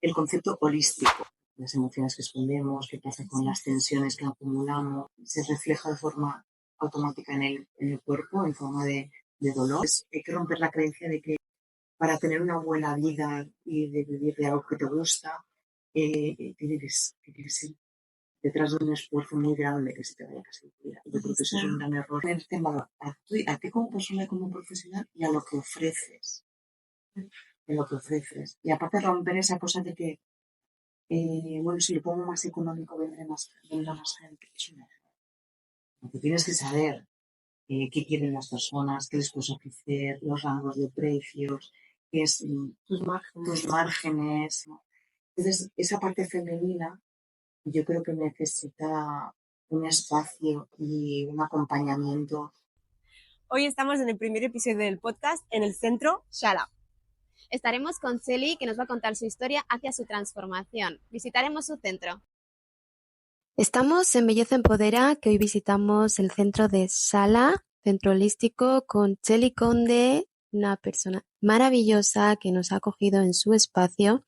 el concepto holístico. Las emociones que escondemos, qué pasa con las tensiones que acumulamos, se refleja de forma automática en el cuerpo, en forma de dolor. Pues hay que romper la creencia de que para tener una buena vida y de vivir de algo que te gusta, tiene que ser detrás de un esfuerzo muy grande que se te vaya casi tu vida. Yo creo que eso es un gran error. Ponerte en valor a ti como persona y como profesional y a lo que ofreces. En lo que ofreces. Y aparte romper esa cosa de que, bueno, si lo pongo más económico vendrá más gente. Es un error. Porque tienes que saber qué quieren las personas, qué les puedes ofrecer, los rangos de precios, qué es tus márgenes, ¿no? Entonces, esa parte femenina yo creo que necesita un espacio y un acompañamiento. Hoy estamos en el primer episodio del podcast en el centro Shala. Estaremos con Celi, que nos va a contar su historia hacia su transformación. Visitaremos su centro. Estamos en Belleza Empodera, que hoy visitamos el centro de Shala, centro holístico, con Celi Conde, una persona maravillosa que nos ha acogido en su espacio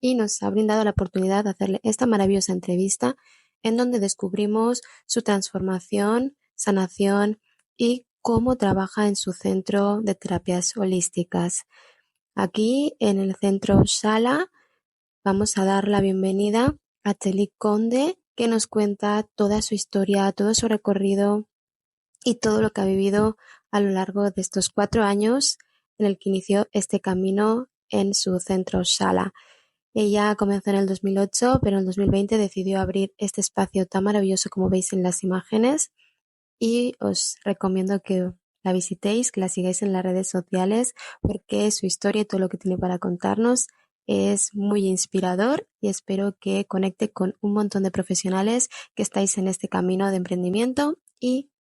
y nos ha brindado la oportunidad de hacerle esta maravillosa entrevista en donde descubrimos su transformación, sanación y cómo trabaja en su centro de terapias holísticas. Aquí en el centro Shala vamos a dar la bienvenida a Celi Conde, que nos cuenta toda su historia, todo su recorrido y todo lo que ha vivido a lo largo de estos 4 años en el que inició este camino en su centro Shala. Ella comenzó en el 2008, pero en el 2020 decidió abrir este espacio tan maravilloso como veis en las imágenes y os recomiendo que la visitéis, que la sigáis en las redes sociales porque su historia y todo lo que tiene para contarnos es muy inspirador y espero que conecte con un montón de profesionales que estáis en este camino de emprendimiento y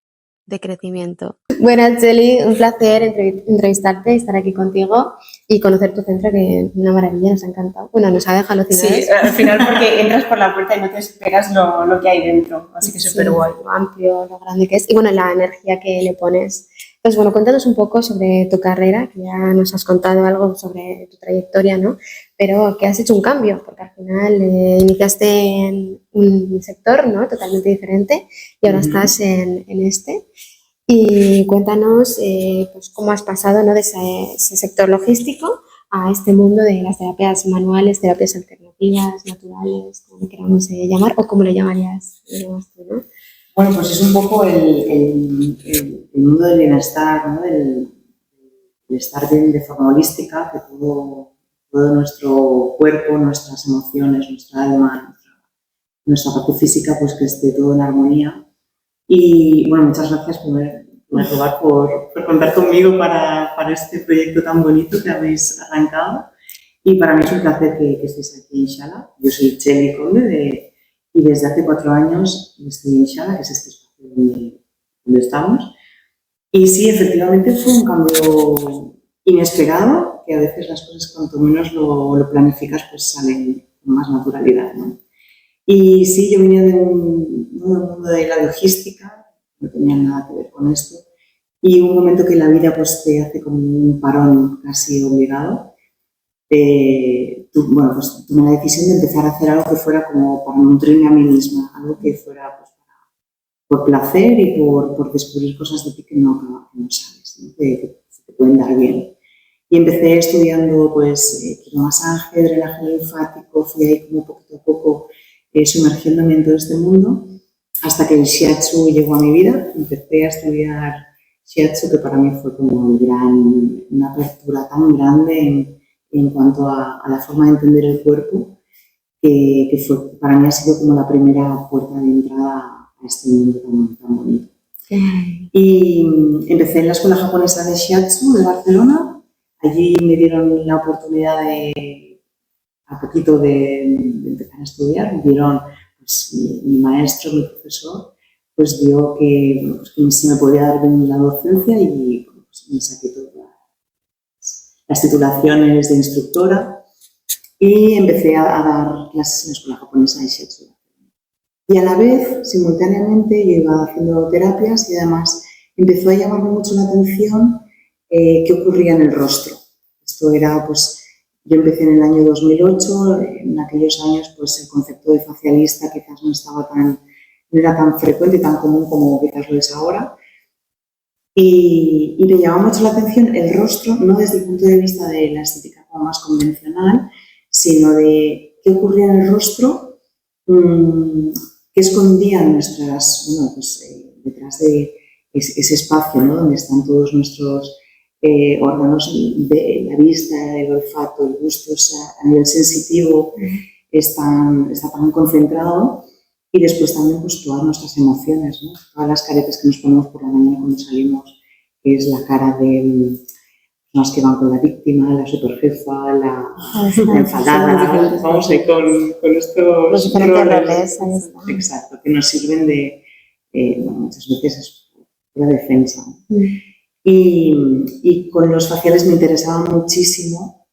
de crecimiento. Buenas, Celi, un placer entrevistarte, estar aquí contigo y conocer tu centro, que es una maravilla, nos ha encantado. Bueno, nos ha dejado alucinados. Sí, al final porque entras por la puerta y no te esperas lo que hay dentro, así que súper guay. Lo amplio, lo grande que es y bueno, la energía que le pones. Pues bueno, cuéntanos un poco sobre tu carrera, que ya nos has contado algo sobre tu trayectoria, ¿no? Pero que has hecho un cambio, porque al final iniciaste en un sector, ¿no? Totalmente diferente y ahora estás en este. Y cuéntanos pues cómo has pasado, ¿no? De ese sector logístico a este mundo de las terapias manuales, terapias alternativas, naturales, como le queramos llamar, o como le llamarías tú, ¿no? Bueno, pues es un poco el mundo del bienestar, ¿no? Del estar bien de forma holística, que todo nuestro cuerpo, nuestras emociones, nuestra alma, nuestra parte física, pues que esté todo en armonía. Y bueno, muchas gracias en primer lugar por contar conmigo para este proyecto tan bonito que habéis arrancado. Y para mí es un placer que estéis aquí en Shala. Yo soy Celi Conde y desde hace 4 años estoy en Shala, que es este espacio donde estamos. Y sí, efectivamente fue un cambio inesperado, que a veces las cosas cuanto menos lo planificas pues salen con más naturalidad, ¿no? Y sí, yo venía de un mundo de la logística, no tenía nada que ver con esto, y un momento que la vida pues te hace como un parón casi obligado, pues tomé la decisión de empezar a hacer algo que fuera como para nutrirme a mí misma, algo que fuera pues, por placer y por descubrir cosas de ti que no sabes, ¿no? Que te pueden dar bien. Y empecé estudiando pues quiromasaje, drenaje linfático, fui ahí como poquito a poco sumergiéndome en todo este mundo hasta que el shiatsu llegó a mi vida. Empecé a estudiar shiatsu, que para mí fue como una apertura tan grande en cuanto a la forma de entender el cuerpo, que para mí ha sido como la primera puerta de entrada a este mundo tan bonito. Y empecé en la Escuela Japonesa de Shiatsu de Barcelona. Allí me dieron la oportunidad a poquito de empezar a estudiar. Me dieron, pues, mi maestro, mi profesor, pues vio que se me podía dar bien la docencia y pues, me saqué todas las titulaciones de instructora y empecé a dar clases en la Escuela Japonesa de Shiatsu. Y a la vez, simultáneamente, yo iba haciendo terapias y además empezó a llamarme mucho la atención qué ocurría en el rostro. Esto era, pues, Yo empecé en el año 2008, en aquellos años pues el concepto de facialista quizás no era tan frecuente y tan común como quizás lo es ahora. Y me llamaba mucho la atención el rostro, no desde el punto de vista de la estética como más convencional, sino de qué ocurría en el rostro, qué escondían nuestras, detrás de ese espacio, ¿no? Donde están todos nuestros órganos de la vista, el olfato, el gusto, o sea, a nivel sensitivo está tan concentrado. Y después también pues todas nuestras emociones, ¿no? Todas las caretas que nos ponemos por la mañana cuando salimos, que es la cara de las que van con la víctima, la superjefa, la enfadada, vamos ahí con estos los diferentes roles. Exacto, que nos sirven de, muchas veces es la defensa. Y con los faciales me interesaba muchísimo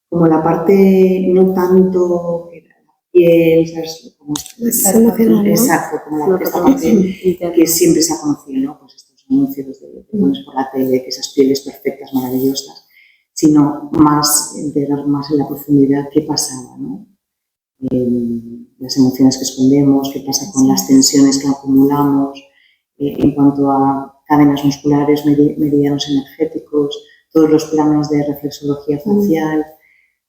como la parte no tanto piel, ¿sabes? Como exacto, como esta parte que siempre se ha conocido, ¿no? Pues estos anuncios que pones por la tele, que esas pieles perfectas, maravillosas, sino más, integrar más en la profundidad qué pasaba, ¿no? Las emociones que escondemos, qué pasa con las tensiones que acumulamos, en cuanto a cadenas musculares, meridianos energéticos, todos los planos de reflexología facial.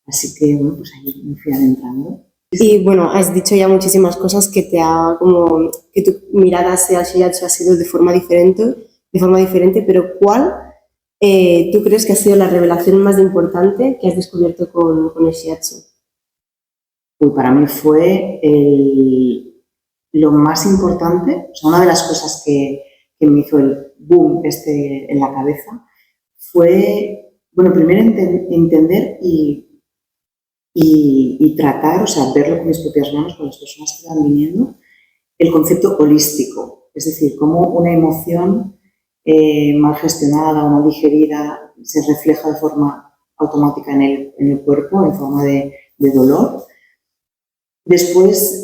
Así que, bueno, pues ahí me fui adentrando. Y bueno, has dicho ya muchísimas cosas que que tu mirada hacia el shiatsu ha sido de forma diferente, pero ¿cuál tú crees que ha sido la revelación más importante que has descubierto con el shiatsu? Para mí fue lo más importante, o sea, una de las cosas que me hizo el boom en la cabeza fue, bueno, primero entender y tratar, o sea, verlo con mis propias manos, con las personas que van viniendo, el concepto holístico, es decir, cómo una emoción mal gestionada o mal digerida se refleja de forma automática en el cuerpo, en forma de dolor. Después,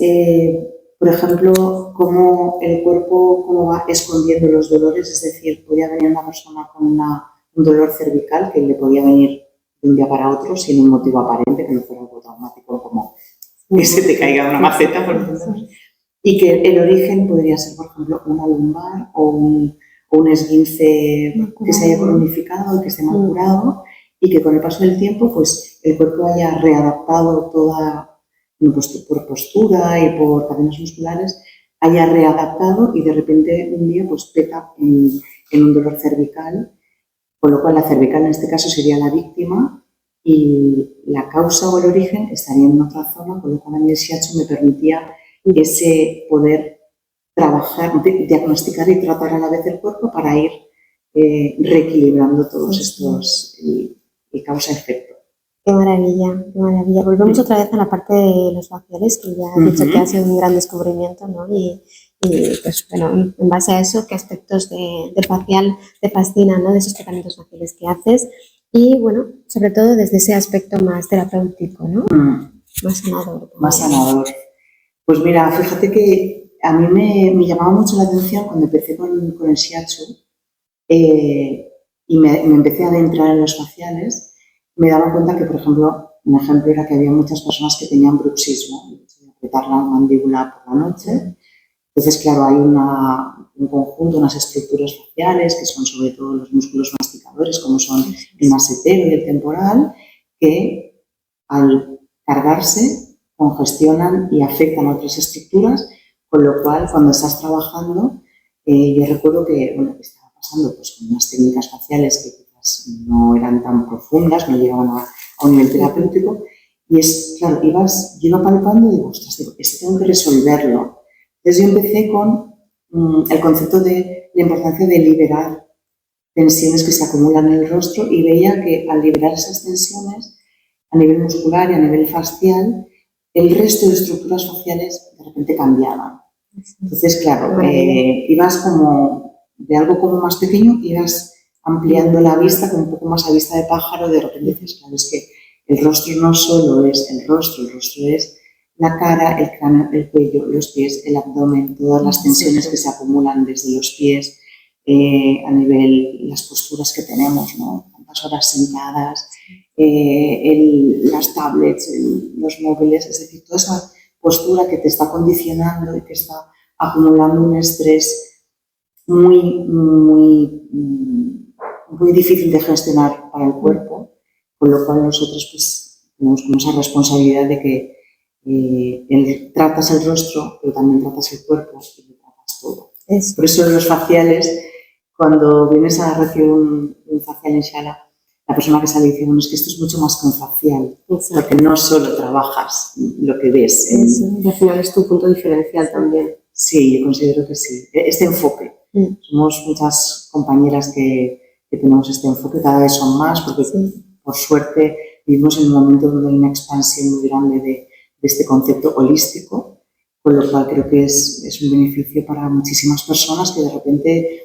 por ejemplo, cómo el cuerpo va escondiendo los dolores, es decir, podía venir una persona con un dolor cervical que le podía venir de un día para otro sin un motivo aparente, que no fuera algo traumático como que se te caiga una maceta, por ejemplo. Y que el origen podría ser, por ejemplo, una lumbar o un esguince que se haya cronificado, que esté mal curado, y que con el paso del tiempo pues, el cuerpo haya readaptado toda, pues, por postura y por cadenas musculares, haya readaptado y de repente un día pues, peta en un dolor cervical, con lo cual la cervical en este caso sería la víctima y la causa o el origen estaría en otra zona, con lo cual a mí el shiatsu me permitía ese poder trabajar, diagnosticar y tratar a la vez el cuerpo para ir reequilibrando todos estos y causa-efecto. Qué maravilla, qué maravilla. Volvemos otra vez a la parte de los faciales, que ya has dicho que ha sido un gran descubrimiento, ¿no? Y pues bueno, en base a eso, ¿qué aspectos del facial te fascinan, ¿no? De esos tratamientos faciales que haces? Y bueno, sobre todo desde ese aspecto más terapéutico, ¿no? Más sanador. Más sanador. Pues mira, fíjate que a mí me llamaba mucho la atención cuando empecé con el shiatsu y me empecé a adentrar en los faciales. Me daba cuenta que, por ejemplo, un ejemplo era que había muchas personas que tenían bruxismo, apretar la mandíbula por la noche. Entonces, claro, hay un conjunto, unas estructuras faciales que son sobre todo los músculos masticadores, como son el masetero y el temporal, que al cargarse congestionan y afectan a otras estructuras, con lo cual cuando estás trabajando, yo recuerdo que estaba pasando pues, con unas técnicas faciales que quizás no eran tan profundas, no llegaban a un nivel terapéutico, y es, claro, yo iba palpando y digo, ostras, esto tengo que resolverlo. Entonces yo empecé con el concepto de la importancia de liberar tensiones que se acumulan en el rostro y veía que al liberar esas tensiones a nivel muscular y a nivel facial, el resto de estructuras faciales de repente cambiaban. Entonces, claro, ibas como de algo como más pequeño, ibas ampliando la vista con un poco más a vista de pájaro, de repente dices, claro, es que el rostro no solo es el rostro es la cara, el cráneo, el cuello, los pies, el abdomen, todas las tensiones que se acumulan desde los pies a nivel, las posturas que tenemos, ¿no? tantas horas sentadas, las tablets, los móviles, es decir, toda esa postura que te está condicionando y que está acumulando un estrés muy, muy, muy difícil de gestionar para el cuerpo, con lo cual nosotros pues, tenemos como esa responsabilidad de que tratas el rostro, pero también tratas el cuerpo y lo tratas todo. Por eso los faciales, cuando vienes a recibir un facial en Shala, la persona que sale dice, bueno, es que esto es mucho más que un facial, porque no solo trabajas lo que ves. Al final es tu punto diferencial también. Sí, yo considero que sí. Este enfoque. Somos muchas compañeras que tenemos este enfoque, cada vez son más, porque por suerte vivimos en un momento donde hay una expansión muy grande de este concepto holístico, con lo cual creo que es un beneficio para muchísimas personas que de repente,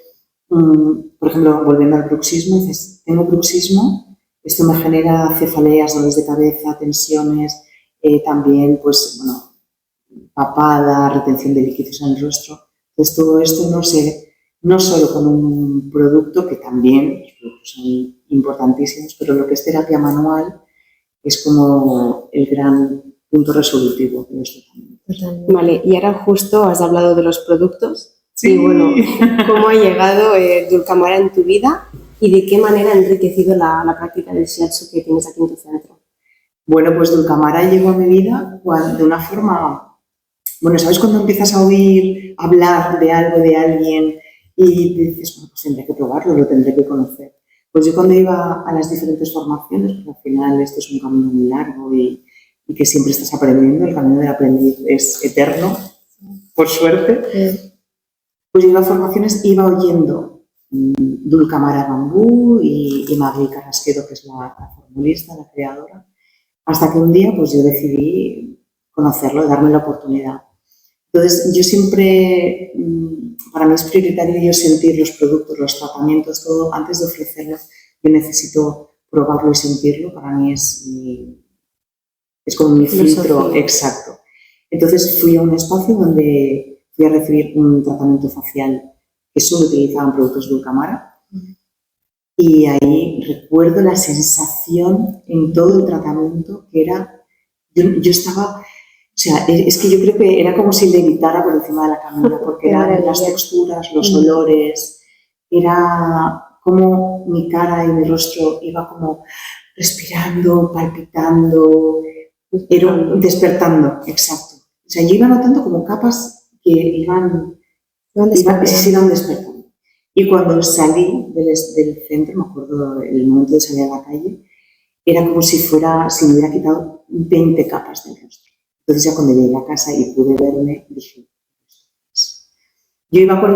por ejemplo, volviendo al bruxismo, dices, tengo bruxismo, esto me genera cefaleas, dolores de cabeza, tensiones, también, pues, bueno, papada, retención de líquidos en el rostro. Entonces, todo esto no solo con un producto, que también los productos son importantísimos, pero lo que es terapia manual es como el gran punto resolutivo de nuestro tratamiento. Vale, y ahora justo has hablado de los productos. Sí. Y bueno, ¿cómo ha llegado Dulcamara en tu vida y de qué manera ha enriquecido la práctica del shiatsu que tienes aquí en tu centro? Bueno, pues Dulcamara llegó a mi vida de una forma... Bueno, ¿sabes cuando empiezas a oír hablar de algo, de alguien y dices, bueno, pues tendré que probarlo, lo tendré que conocer? Pues yo cuando iba a las diferentes formaciones, porque al final esto es un camino muy largo y que siempre estás aprendiendo, el camino del aprendiz es eterno, por suerte, pues yo iba a formaciones, iba oyendo Dulcamara Bambú y Magui Carrasquero, que es la formulista, la creadora, hasta que un día pues yo decidí conocerlo, darme la oportunidad. Entonces, yo siempre, para mí es prioritario yo sentir los productos, los tratamientos, todo, antes de ofrecerlos, yo necesito probarlo y sentirlo, para mí es como mi filtro exacto. Entonces, fui a un espacio donde fui a recibir un tratamiento facial que solo utilizaban productos Dulcamara y ahí recuerdo la sensación en todo el tratamiento que era, yo estaba... O sea, es que yo creo que era como si levitara por encima de la camilla, porque eran las texturas, los olores, era como mi cara y mi rostro iba como respirando, palpitando, despertando, exacto. O sea, yo iba notando como capas que iban despertando. Y cuando salí del centro, me acuerdo el momento de salir a la calle, era como si me hubiera quitado 20 capas del rostro. Entonces ya cuando llegué a casa y pude verme, dije, yo iba con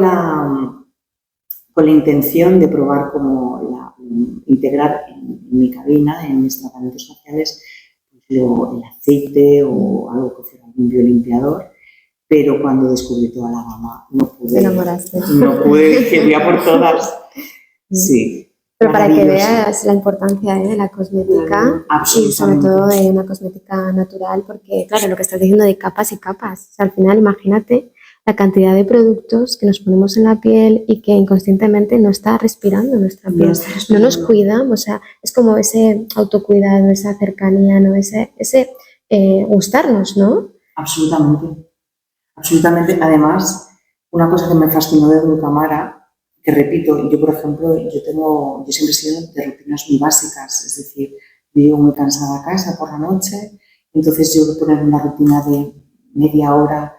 la intención de probar integrar en mi cabina, en mis tratamientos faciales, el aceite o algo que fuera un biolimpiador, pero cuando descubrí toda la gama no pude. Te enamoraste. No pude, dije, voy a por todas. Sí. Pero para que veas la importancia de la cosmética y sobre todo de una cosmética natural, porque claro, lo que estás diciendo de capas y capas, o sea, al final imagínate la cantidad de productos que nos ponemos en la piel y que inconscientemente no está respirando nuestra piel, no nos cuidamos, o sea, es como ese autocuidado, esa cercanía, ¿no? ese gustarnos, ¿no? Absolutamente, absolutamente. Además, una cosa que me fascinó de Dulcamara, que repito, yo por ejemplo, yo siempre he sido de rutinas muy básicas, es decir, vivo muy cansada a casa por la noche, entonces yo poner una rutina de media hora,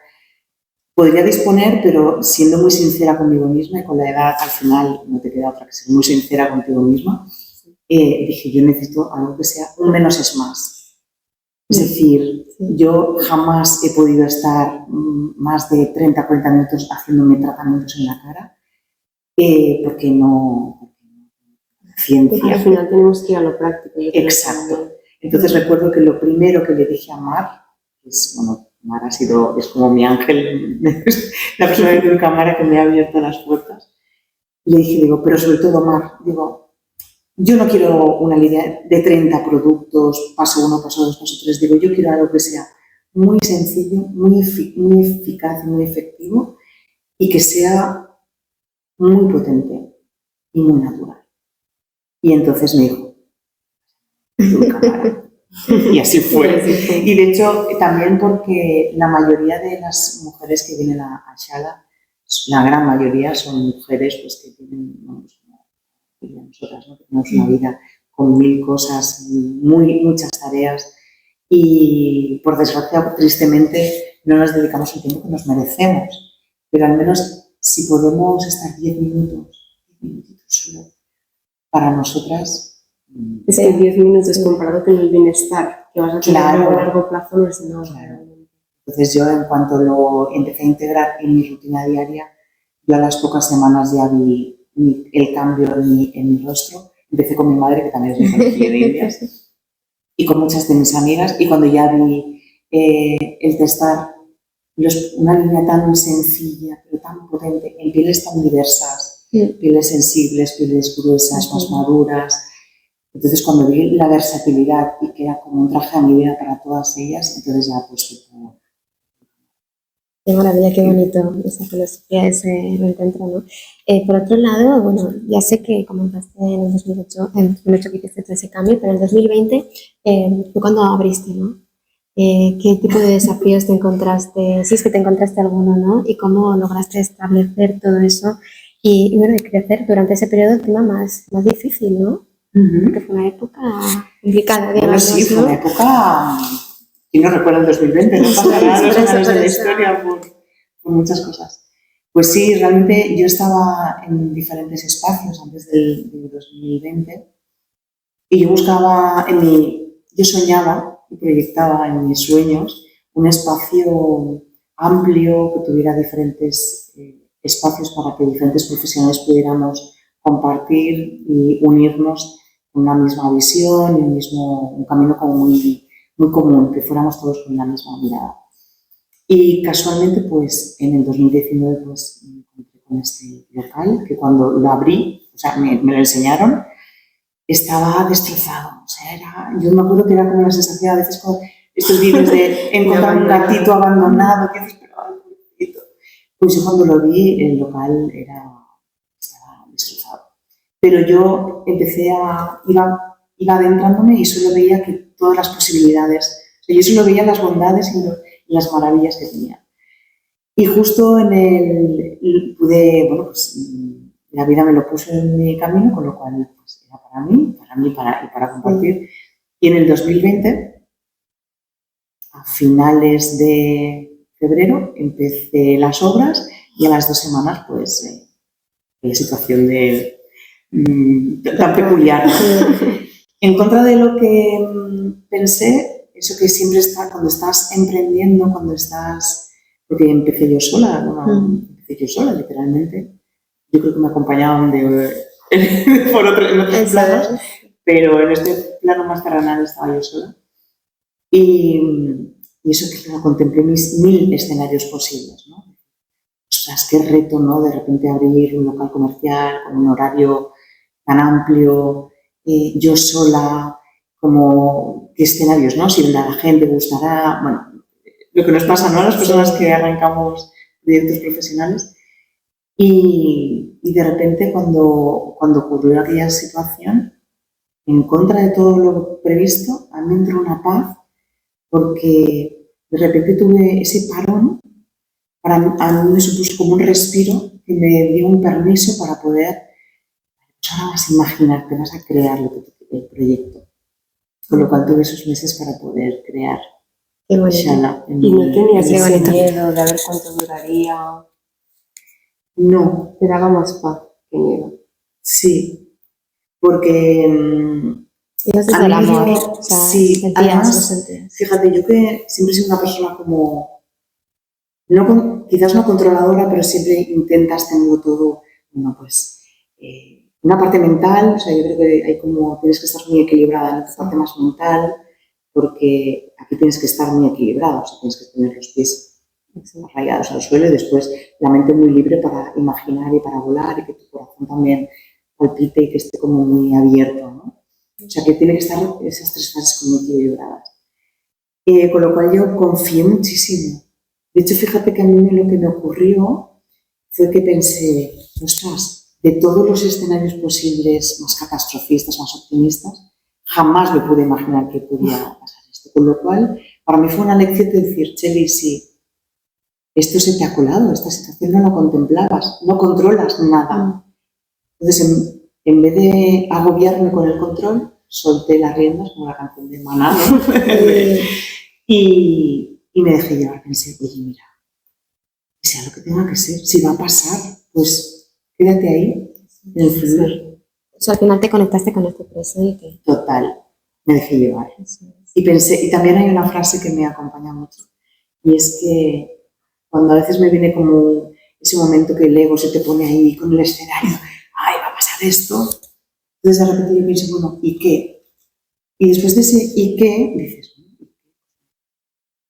podría disponer, pero siendo muy sincera conmigo misma y con la edad al final no te queda otra que ser muy sincera contigo misma, dije yo necesito algo que sea un menos es más. Es decir, yo jamás he podido estar más de 30-40 minutos haciéndome tratamientos en la cara, porque no ciencia. Porque al final tenemos que ir a lo práctico. Exacto. Entonces recuerdo que lo primero que le dije a Mar, Mar es como mi ángel, la persona de Dulcamara que me ha abierto las puertas. Le dije, pero sobre todo Mar, yo no quiero una línea de 30 productos, paso 1, paso 2, paso 3, yo quiero algo que sea muy sencillo, muy eficaz y muy efectivo y que sea muy potente y muy natural. Y entonces me dijo, cámara. Y así fue. Y de hecho, también porque la mayoría de las mujeres que vienen a Shala, la gran mayoría son mujeres pues, que tienen, vamos, como nosotras, ¿no? Tenemos una vida con 1000 cosas, muchas tareas y, por desgracia, tristemente, no nos dedicamos el tiempo que nos merecemos. Pero al menos si podemos estar 10 minutitos solo para nosotras. Es que 10 minutos comparado con el bienestar que vas a tener Claro. a largo plazo no es nada. Claro. Entonces yo, en cuanto lo empecé a integrar en mi rutina diaria, yo a las pocas semanas ya vi el cambio en mi rostro. Empecé con mi madre, que también es de conocida de Indias, y con muchas de mis amigas, y cuando ya vi el testar una línea tan sencilla, pero tan potente, en pieles tan diversas, pieles sensibles, pieles gruesas, más maduras. Entonces, cuando vi la versatilidad y que era como un traje a mi vida para todas ellas, entonces ya pues como... Qué maravilla, qué bonito esa filosofía, ese reencuentro, ¿no? Por otro lado, bueno, ya sé que comentaste en el 2008 que hiciste todo ese cambio, pero en el 2020 fue cuando abriste, ¿no? ¿Qué tipo de desafíos te encontraste? Si es que te encontraste alguno, ¿no? Y cómo lograste establecer todo eso y bueno, y crecer durante ese periodo encima más difícil, ¿no? Porque fue una época complicada, Bueno, digamos, sí, fue ¿no? una época... Y no recuerdo el 2020, no pasa nada, los años de la historia por muchas cosas. Pues sí, realmente yo estaba en diferentes espacios antes del 2020 y yo buscaba yo soñaba y proyectaba en mis sueños un espacio amplio que tuviera diferentes espacios para que diferentes profesionales pudiéramos compartir y unirnos con una misma visión y un camino como muy común, que fuéramos todos con la misma mirada. Y casualmente, pues, en el 2019, pues, me encontré con este local, que cuando lo abrí, o sea, me lo enseñaron, estaba destrozado. O sea, yo me acuerdo que era como la sensación, a veces, con estos vídeos de encontrar un gatito abandonado, que dices, pero ay, gatito. Pues yo cuando lo vi, el local estaba destrozado. Pero yo iba adentrándome y solo veía que todas las posibilidades, o sea, yo solo veía las bondades y las maravillas que tenía. Y justo pude, bueno, pues la vida me lo puso en mi camino, con lo cual pues, era para mí y para compartir. Y en el 2020, a finales de febrero, empecé las obras y a las 2 semanas, pues, la situación tan peculiar, ¿no? En contra de lo que pensé, eso que siempre está cuando estás emprendiendo, porque empecé yo sola, literalmente. Yo creo que me acompañaban en otros planos, pero en este plano más terrenal estaba yo sola. Y eso que contemplé 1000 escenarios posibles, ¿no? Ostras, qué reto, ¿no? De repente abrir un local comercial con un horario tan amplio, yo sola, como qué escenarios, ¿no? Si a la gente gustará, bueno, lo que nos pasa, ¿no? A las personas que arrancamos proyectos profesionales. Y de repente, cuando ocurrió aquella situación, en contra de todo lo previsto, a mí me entró una paz, porque de repente tuve ese parón, a mí me supuso como un respiro que me dio un permiso para poder, ahora vas a imaginar, te vas a crear el proyecto. Con lo cual tuve esos meses para poder crear Shala. ¿Y no tenías ese miedo de a ver cuánto duraría? No. Te daba más paz que miedo. Sí, porque Ibas desde el amor. O sea, sí, además, sentías. fíjate, yo que siempre he sido una persona como, quizás no controladora, pero siempre intentas tenerlo todo, bueno, pues, una parte mental, o sea, yo creo que tienes que estar muy equilibrada en tu parte más mental, porque aquí tienes que estar muy equilibrado, o sea, tienes que tener los pies arraigados al suelo y después la mente muy libre para imaginar y para volar y que tu corazón también palpite y que esté como muy abierto, ¿no? O sea, que tiene que estar esas 3 fases como equilibradas. Con lo cual yo confié muchísimo. De hecho, fíjate que a mí lo que me ocurrió fue que pensé, ostras, de todos los escenarios posibles, más catastrofistas, más optimistas, jamás me pude imaginar que podía pasar esto. Con lo cual, para mí fue una lección de decir, Txeli, si esto se te ha colado, esta situación no la contemplabas, no controlas nada. Entonces, en vez de agobiarme con el control, solté las riendas, como la canción de Maná, ¿no? y me dejé llevar. Pensé, oye, mira, que sea lo que tenga que ser, si va a pasar, pues quédate ahí, en el fluir. O sea, al final te conectaste con este presente. Total, me dejé llevar. Y pensé, y también hay una frase que me acompaña mucho, y es que cuando a veces me viene como ese momento que el ego se te pone ahí con el escenario, ¡ay, va a pasar esto! Entonces de repente yo pienso, bueno, ¿y qué? Y después de ese ¿y qué? Dices,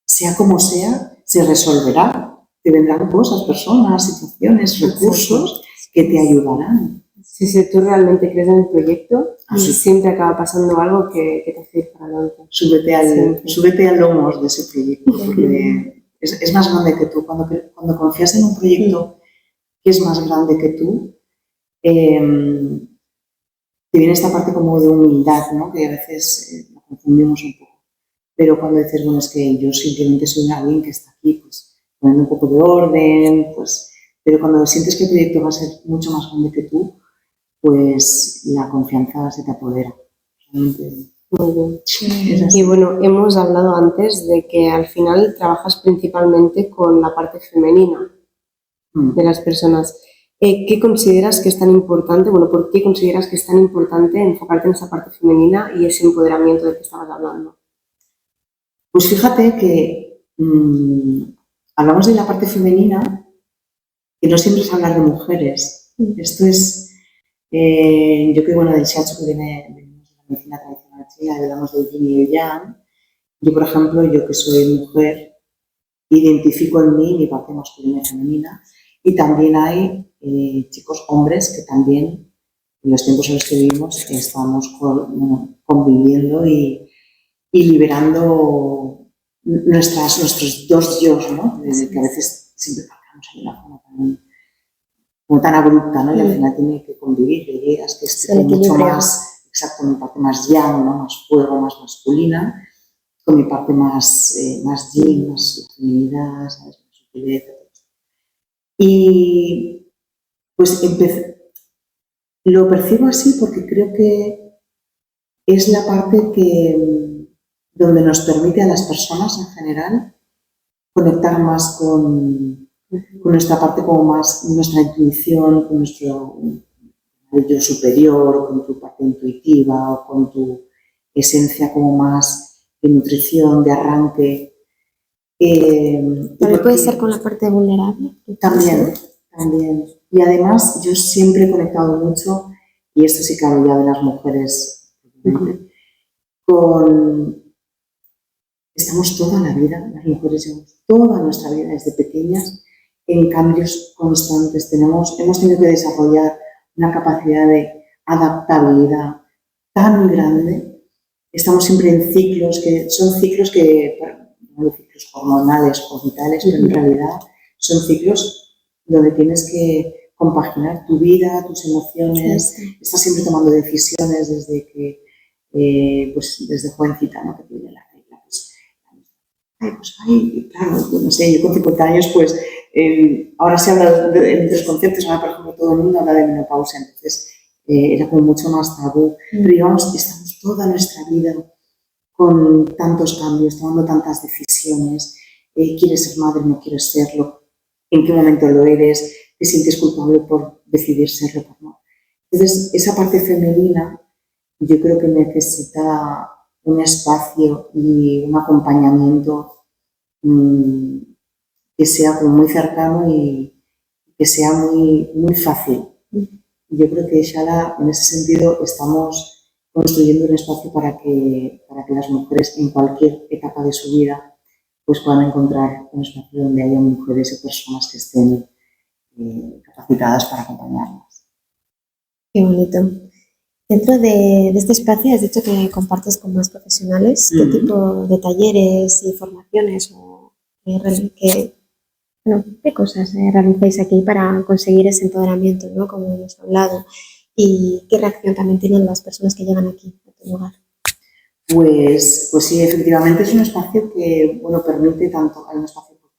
sea como sea, se resolverá. Te vendrán cosas, personas, situaciones, recursos que te ayudarán. Si tú realmente crees en el proyecto, siempre acaba pasando algo que te hace ir para adelante. Súbete al lomos de ese proyecto, porque es más grande que tú. Cuando confías en un proyecto que es más grande que tú, te viene esta parte como de humildad, ¿no? Que a veces la confundimos un poco. Pero cuando dices, bueno, es que yo simplemente soy alguien que está aquí, pues poniendo un poco de orden, pues, pero cuando sientes que el proyecto va a ser mucho más grande que tú, pues la confianza se te apodera. Realmente. Muy bien. Y bueno, hemos hablado antes de que al final trabajas principalmente con la parte femenina de las personas. ¿Qué consideras que es tan importante? Bueno, ¿por qué consideras que es tan importante enfocarte en esa parte femenina y ese empoderamiento del que estabas hablando? Pues fíjate que hablamos de la parte femenina, que no siempre es hablar de mujeres. Esto es, yo creo, bueno, del shiatsu que venimos de la medicina tradicional china, hablamos del yin y el yang. Yo, por ejemplo, yo que soy mujer, identifico en mí mi parte masculina y femenina, y también hay chicos, hombres, que también en los tiempos en los que vivimos estamos conviviendo y liberando nuestros dos yos, ¿no? Que a veces siempre cargamos ahí una forma como tan abrupta, ¿no? Y al final tiene que convivir, que llegas, que esté mucho más, exacto, mi parte más yang, ¿no? Más fuego, más masculina, con mi parte más yin, más feminidad, ¿sabes? Más sutileza. Y pues lo percibo así porque creo que es la parte donde nos permite a las personas en general conectar más con nuestra parte como más, nuestra intuición, con nuestro yo superior, con tu parte intuitiva o con tu esencia como más de nutrición, de arranque. ¿También puede ser con la parte vulnerable? También. Y además yo siempre he conectado mucho, y esto sí que hablo ya de las mujeres, estamos toda la vida, las mujeres llevamos toda nuestra vida desde pequeñas en cambios constantes. Hemos tenido que desarrollar una capacidad de adaptabilidad tan grande. Estamos siempre en ciclos que son ciclos hormonales o vitales, pero en realidad son ciclos donde tienes que compaginar tu vida, tus emociones. Estás siempre tomando decisiones desde que desde jovencita, ¿no? Que tiene la regla, claro, no sé, yo con 50 años, pues ahora se habla de tres conceptos, ahora por ejemplo todo el mundo habla de menopausia, entonces era como mucho más tabú, pero digamos, estamos toda nuestra vida con tantos cambios, tomando tantas decisiones, quieres ser madre, no quieres serlo, en qué momento lo eres, te sientes culpable por decidir serlo o no. Entonces, esa parte femenina yo creo que necesita un espacio y un acompañamiento que sea como muy cercano y que sea muy, muy fácil. Yo creo que Shala, en ese sentido, estamos construyendo un espacio para que las mujeres en cualquier etapa de su vida pues puedan encontrar un espacio donde haya mujeres y personas que estén capacitadas para acompañarlas. Qué bonito. Dentro de este espacio has dicho que compartes con más profesionales. ¿Qué tipo de talleres y formaciones o qué cosas realizáis aquí para conseguir ese empoderamiento, ¿no? Como hemos hablado? ¿Y qué reacción también tienen las personas que llegan aquí a tu lugar? Pues sí, efectivamente es un espacio que, bueno, permite tanto, hay un espacio para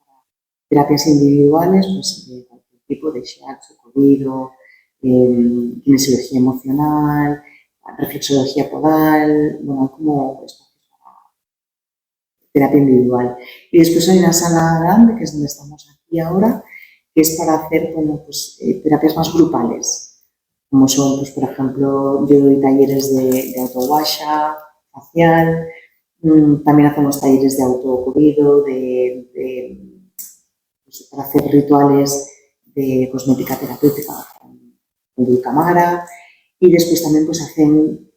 terapias individuales, pues de cualquier tipo, de shiatsu, corrido, kinesiología emocional, reflexología podal, bueno, hay como espacios para terapia individual. Y después hay una sala grande, que es donde estamos aquí ahora, que es para hacer, bueno, pues terapias más grupales, como son, pues por ejemplo, yo doy talleres de autowasha, facial, también hacemos talleres de autocuido, pues, para hacer rituales de cosmética terapéutica con Dulcamara, y después también pues hacen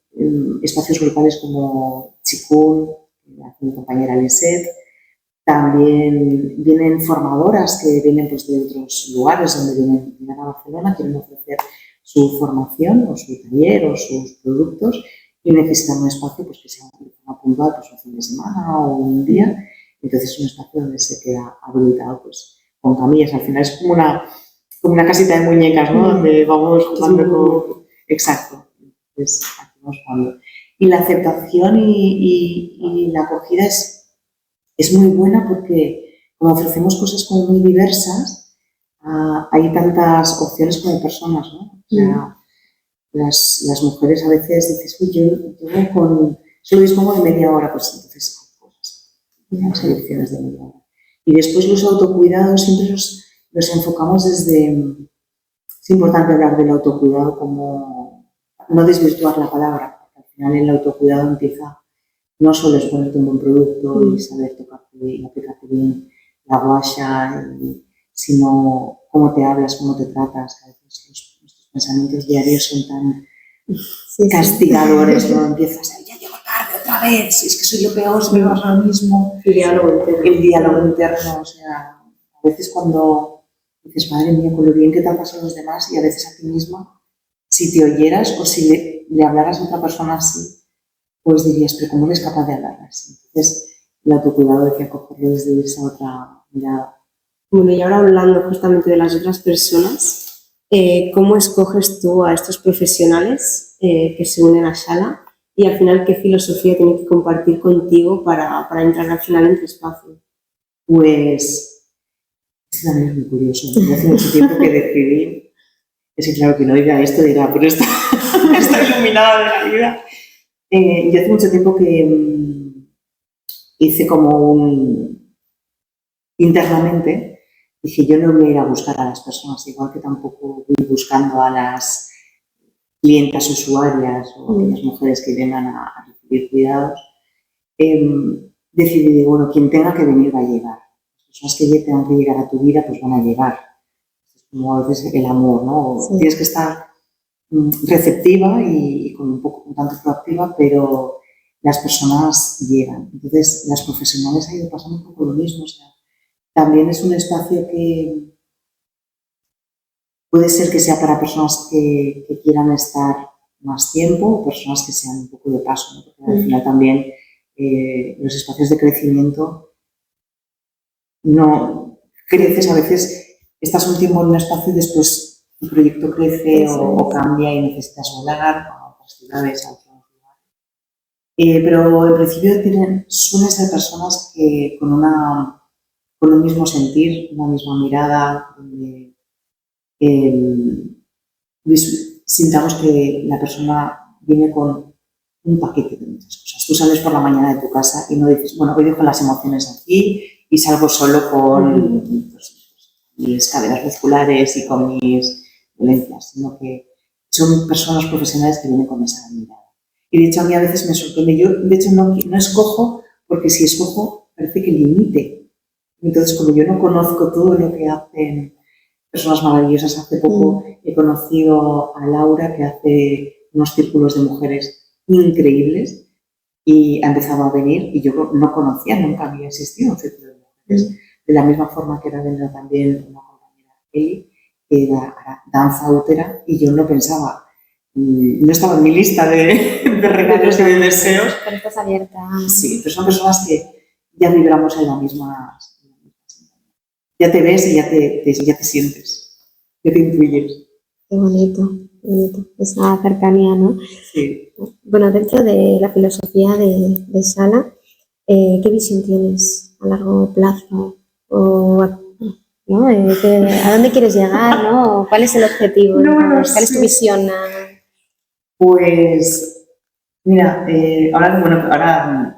espacios grupales como Chikun, que hace mi compañera Lisette. También vienen formadoras que vienen pues, de otros lugares donde vienen a Barcelona, quieren ofrecer su formación o su taller o sus productos y necesitan un espacio pues, que sea de forma puntual, pues un fin de semana o un día. Entonces es un espacio donde se queda habilitado pues, con camillas. Al final es como una casita de muñecas, ¿no? Donde vamos jugando con... Exacto. Pues aquí vamos jugando. Y la aceptación y la acogida es muy buena porque como ofrecemos cosas como muy diversas, hay tantas opciones como personas, ¿no? O sea, las mujeres a veces dices, uy, yo solo dispongo de media hora, pues entonces hay cosas, las elecciones de media hora. Y después los autocuidados siempre los enfocamos desde... Es importante hablar del autocuidado como... No desvirtuar la palabra, porque al final el autocuidado empieza... No solo es ponerte un buen producto y saber tocarte y aplicarte bien la guasha, sino cómo te hablas, cómo te tratas. A veces nuestros pensamientos diarios son tan castigadores, ¿no? Empiezas, ya llego tarde otra vez, es que soy lo peor, siempre pasa lo mismo. El diálogo interno, o sea, a veces cuando dices, madre mía, con lo bien que te han pasado los demás, y a veces a ti misma, si te oyeras o si le hablaras a otra persona así, pues dirías, pero ¿cómo eres capaz de hablar así? Entonces, el autocuidado hay que acogerlo desde esa otra mirada. Bueno, y ahora hablando justamente de las otras personas, ¿cómo escoges tú a estos profesionales que se unen a Shala? Y al final, ¿qué filosofía tienen que compartir contigo para entrar al final en tu espacio? Pues, esto también es muy curioso. Hace mucho tiempo que decidí, es que claro, que no diga esto, dirá, pero está iluminada de la vida. Yo hace mucho tiempo que hice como internamente, dije, yo no voy a ir a buscar a las personas, igual que tampoco voy buscando a las clientas usuarias o aquellas mujeres que vengan a recibir cuidados. Decidí, bueno, quien tenga que venir va a llegar. Las personas que tengan que llegar a tu vida, pues van a llegar. Es como a veces el amor, ¿no? Sí. Tienes que estar receptiva y un tanto proactiva, pero las personas llegan. Entonces, las profesionales ha ido pasando un poco lo mismo. O sea, también es un espacio que puede ser que sea para personas que quieran estar más tiempo o personas que sean un poco de paso, ¿no? Porque al final también los espacios de crecimiento no creces, a veces estás un tiempo en un espacio y después tu proyecto crece o cambia y necesitas volar a otras ciudades, a otros lugares. Pero en principio suelen ser personas que con un mismo sentir, una misma mirada, donde sintamos que la persona viene con un paquete de muchas cosas. Tú sales por la mañana de tu casa y no dices, bueno, hoy dejo las emociones aquí y salgo solo con mis cadenas musculares y con mis dolencias, sino que son personas profesionales que vienen con esa mirada. Y de hecho a mí a veces me sorprende, yo de hecho no escojo, porque si escojo parece que limite. Entonces como yo no conozco todo lo que hacen personas maravillosas, hace poco he conocido a Laura que hace unos círculos de mujeres increíbles y ha empezado a venir y yo no conocía, nunca había existido un círculo de mujeres. De la misma forma que era vendrá también una compañera Eli, que era danza útera, y yo no pensaba, no estaba en mi lista de regalos y de deseos. Pero estás abierta. Sí, pero son personas que ya vibramos en la misma. Ya te ves y ya te sientes, ya te intuyes. Qué bonito. bonito, esa cercanía, ¿no? Sí. Bueno, dentro de la filosofía de Sala, ¿qué visión tienes a largo plazo? O, ¿no? ¿A dónde quieres llegar, ¿no? ¿Cuál es el objetivo? No lo ¿Cuál es tu sé. visión? Pues, mira, ahora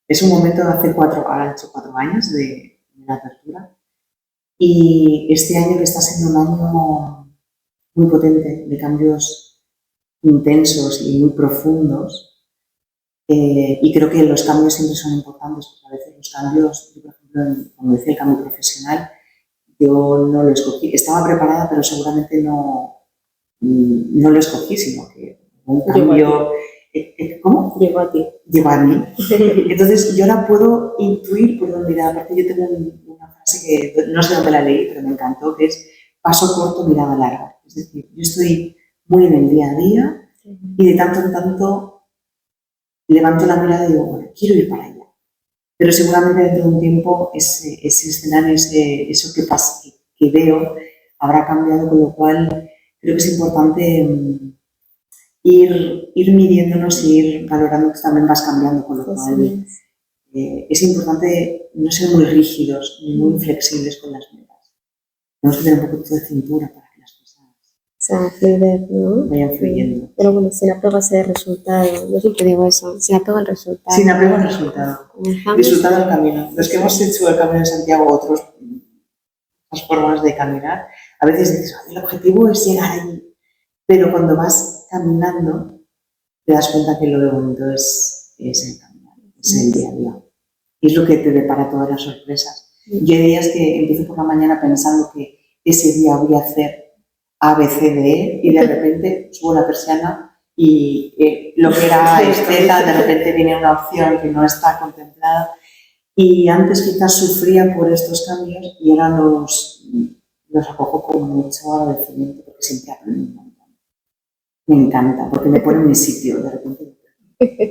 es un momento de ahora he hecho 4 años de la apertura y este año que está siendo un año muy potente de cambios intensos y muy profundos y creo que los cambios siempre son importantes porque a veces los cambios, yo por ejemplo, cuando decía el cambio profesional, yo no lo escogí, estaba preparada pero seguramente no lo escogí, sino que un cambio. ¿Cómo? Llegó a ti. Llegó a mí. Entonces, yo ahora puedo intuir por dónde ir. Aparte, yo tengo una frase que no sé dónde la leí, pero me encantó, que es paso corto, mirada larga. Es decir, yo estoy muy en el día a día y de tanto en tanto levanto la mirada y digo, bueno, quiero ir para allá. Pero seguramente dentro de un tiempo ese escenario, eso que pasa, que veo, habrá cambiado, con lo cual creo que es importante ir midiéndonos y ir valorando que también vas cambiando, con lo cual es importante no ser muy rígidos ni muy inflexibles con las metas. Tenemos que tener un poquito de cintura para que las cosas fluidez, ¿no? vayan fluyendo. Pero bueno, sin apego a ese resultado. Yo siempre digo eso, sin apego al resultado. Sin apego al resultado. Disfrutar del camino. Los que hemos hecho el Camino de Santiago, otras formas de caminar, a veces dices, el objetivo es llegar ahí. Pero cuando vas caminando, te das cuenta que lo bonito es el caminar, es el día a día. Y es lo que te depara todas las sorpresas. Yo hay días que empiezo por la mañana pensando que ese día voy a hacer A, B, C, D, E, y de repente subo la persiana y lo que era Z, de repente viene una opción que no está contemplada. Y antes quizás sufría por estos cambios y ahora los acojo con mucho agradecimiento porque siempre aprendo. Me encanta, porque me pone en mi sitio de repente.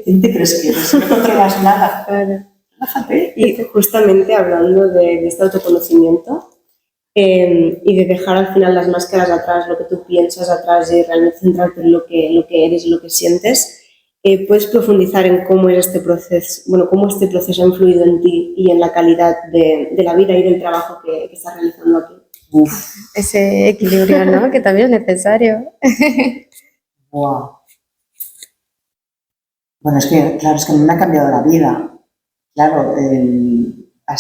¿Quién te crees que eres? No controlas nada. Relájate. Y justamente hablando de este autoconocimiento y de dejar al final las máscaras atrás, lo que tú piensas atrás y realmente centrarte en lo que eres y lo que sientes, ¿puedes profundizar en cómo es este proceso, cómo este proceso ha influido en ti y en la calidad de la vida y del trabajo que estás realizando aquí? Uf. Ese equilibrio, ¿no? Que también es necesario. Wow. Bueno, es que a mí me ha cambiado la vida. Claro, para mí ha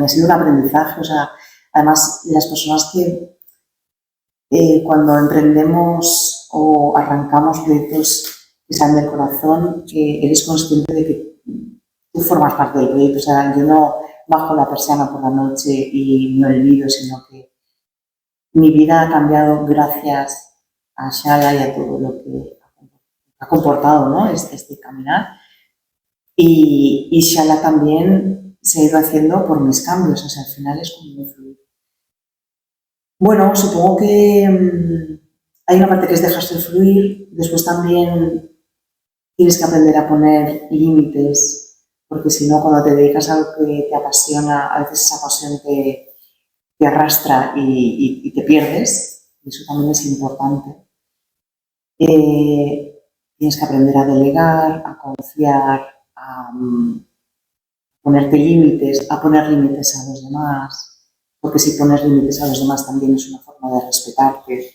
sido un aprendizaje. O sea, además, las personas que cuando emprendemos o arrancamos proyectos que salen del corazón, eres consciente de que tú formas parte del proyecto. O sea, yo no bajo la persiana por la noche y me olvido, sino que mi vida ha cambiado gracias a Shala y a todo lo que ha comportado, ¿no? este caminar. Y Shala también se ha ido haciendo por mis cambios, o sea, al final es como muy fluido. Bueno, supongo que hay una parte que es dejarse fluir, después también tienes que aprender a poner límites, porque si no, cuando te dedicas a algo que te apasiona, a veces esa pasión te arrastra y te pierdes, y eso también es importante. Tienes que aprender a delegar, a confiar, a ponerte límites, a poner límites a los demás, porque si pones límites a los demás también es una forma de respetarte.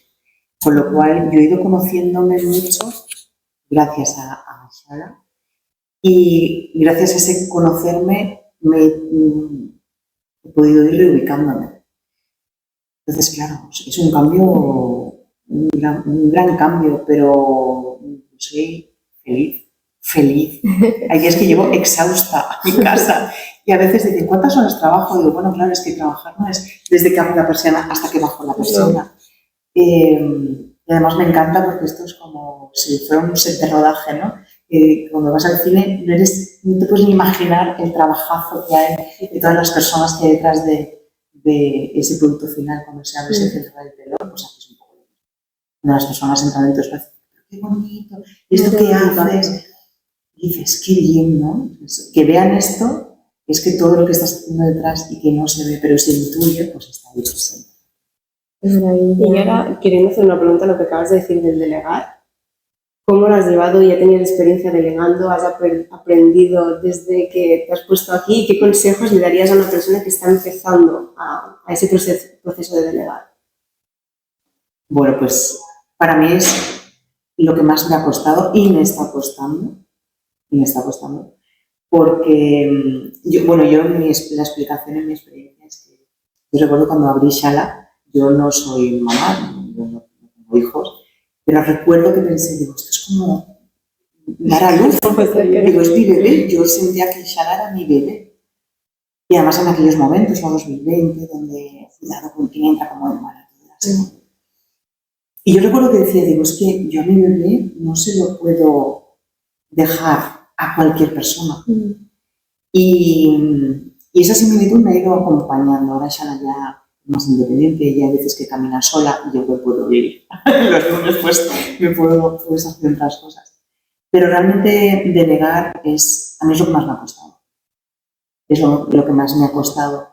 Con lo cual yo he ido conociéndome mucho gracias a Shala y gracias a ese conocerme he podido ir reubicándome. Entonces, claro, es un cambio, un gran cambio, pero soy feliz. Hay días que llego exhausta a mi casa y a veces dicen, ¿cuántas horas trabajo? Y digo, bueno, claro, es que trabajar no es desde que abro la persiana hasta que bajo la persiana. Y además me encanta porque esto es como si fuera un set de rodaje, ¿no? Cuando vas al cine no te puedes ni imaginar el trabajazo que hay de todas las personas que hay detrás de ese producto final. Cuando se abre ese centro del telón, pues aquí es un poco cuando las personas entran dentro, es qué bonito, ¿esto qué haces? Y dices, qué bien, ¿no? Que vean esto, es que todo lo que estás haciendo detrás y que no se ve, pero se intuye, pues está ahí presente. Qué maravilla. Y ahora, queriendo hacer una pregunta a lo que acabas de decir del delegar, ¿cómo lo has llevado? ¿Ya tenías experiencia delegando? ¿Has aprendido desde que te has puesto aquí? ¿Qué consejos le darías a una persona que está empezando a ese proceso de delegar? Bueno, pues para mí es lo que más me ha costado y me está costando. Porque, la explicación en mi experiencia es que yo recuerdo cuando abrí Shala, yo no soy mamá, yo no tengo hijos, pero recuerdo que pensé, digo, esto es como dar a luz, digo, es mi bebé, yo sentía que Shala era mi bebé. Y además en aquellos momentos, en 2020, donde cuidado con quién entra como hermana. Y yo recuerdo que decía, digo, es que yo a mi bebé no se lo puedo dejar a cualquier persona. Y esa similitud me ha ido acompañando. Ahora ya más independiente, ya hay veces que camina sola y yo me puedo ir. Los lunes pues me puedo hacer otras cosas. Pero realmente delegar a mí es lo que más me ha costado. Es lo que más me ha costado.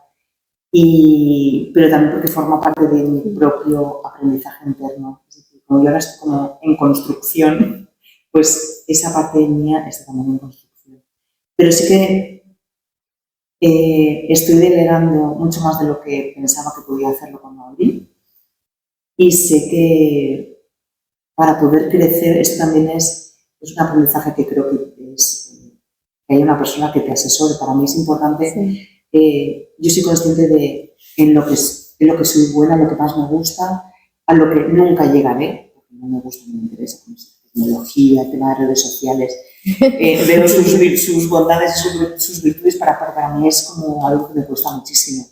Pero también porque forma parte de mi propio aprendizaje interno. Es decir, como yo ahora estoy como en construcción, pues esa parte mía está también en construcción. Pero sí que estoy delegando mucho más de lo que pensaba que podía hacerlo cuando abrí. Y sé que para poder crecer, esto también es un aprendizaje que creo que hay una persona que te asesore. Para mí es importante. Sí. Yo soy consciente de en lo que soy buena, lo que más me gusta, a lo que nunca llegaré, porque no me gusta, no me interesa, como tecnología, el tema de redes sociales. Veo sus bondades y sus virtudes, para mí es como algo que me cuesta muchísimo.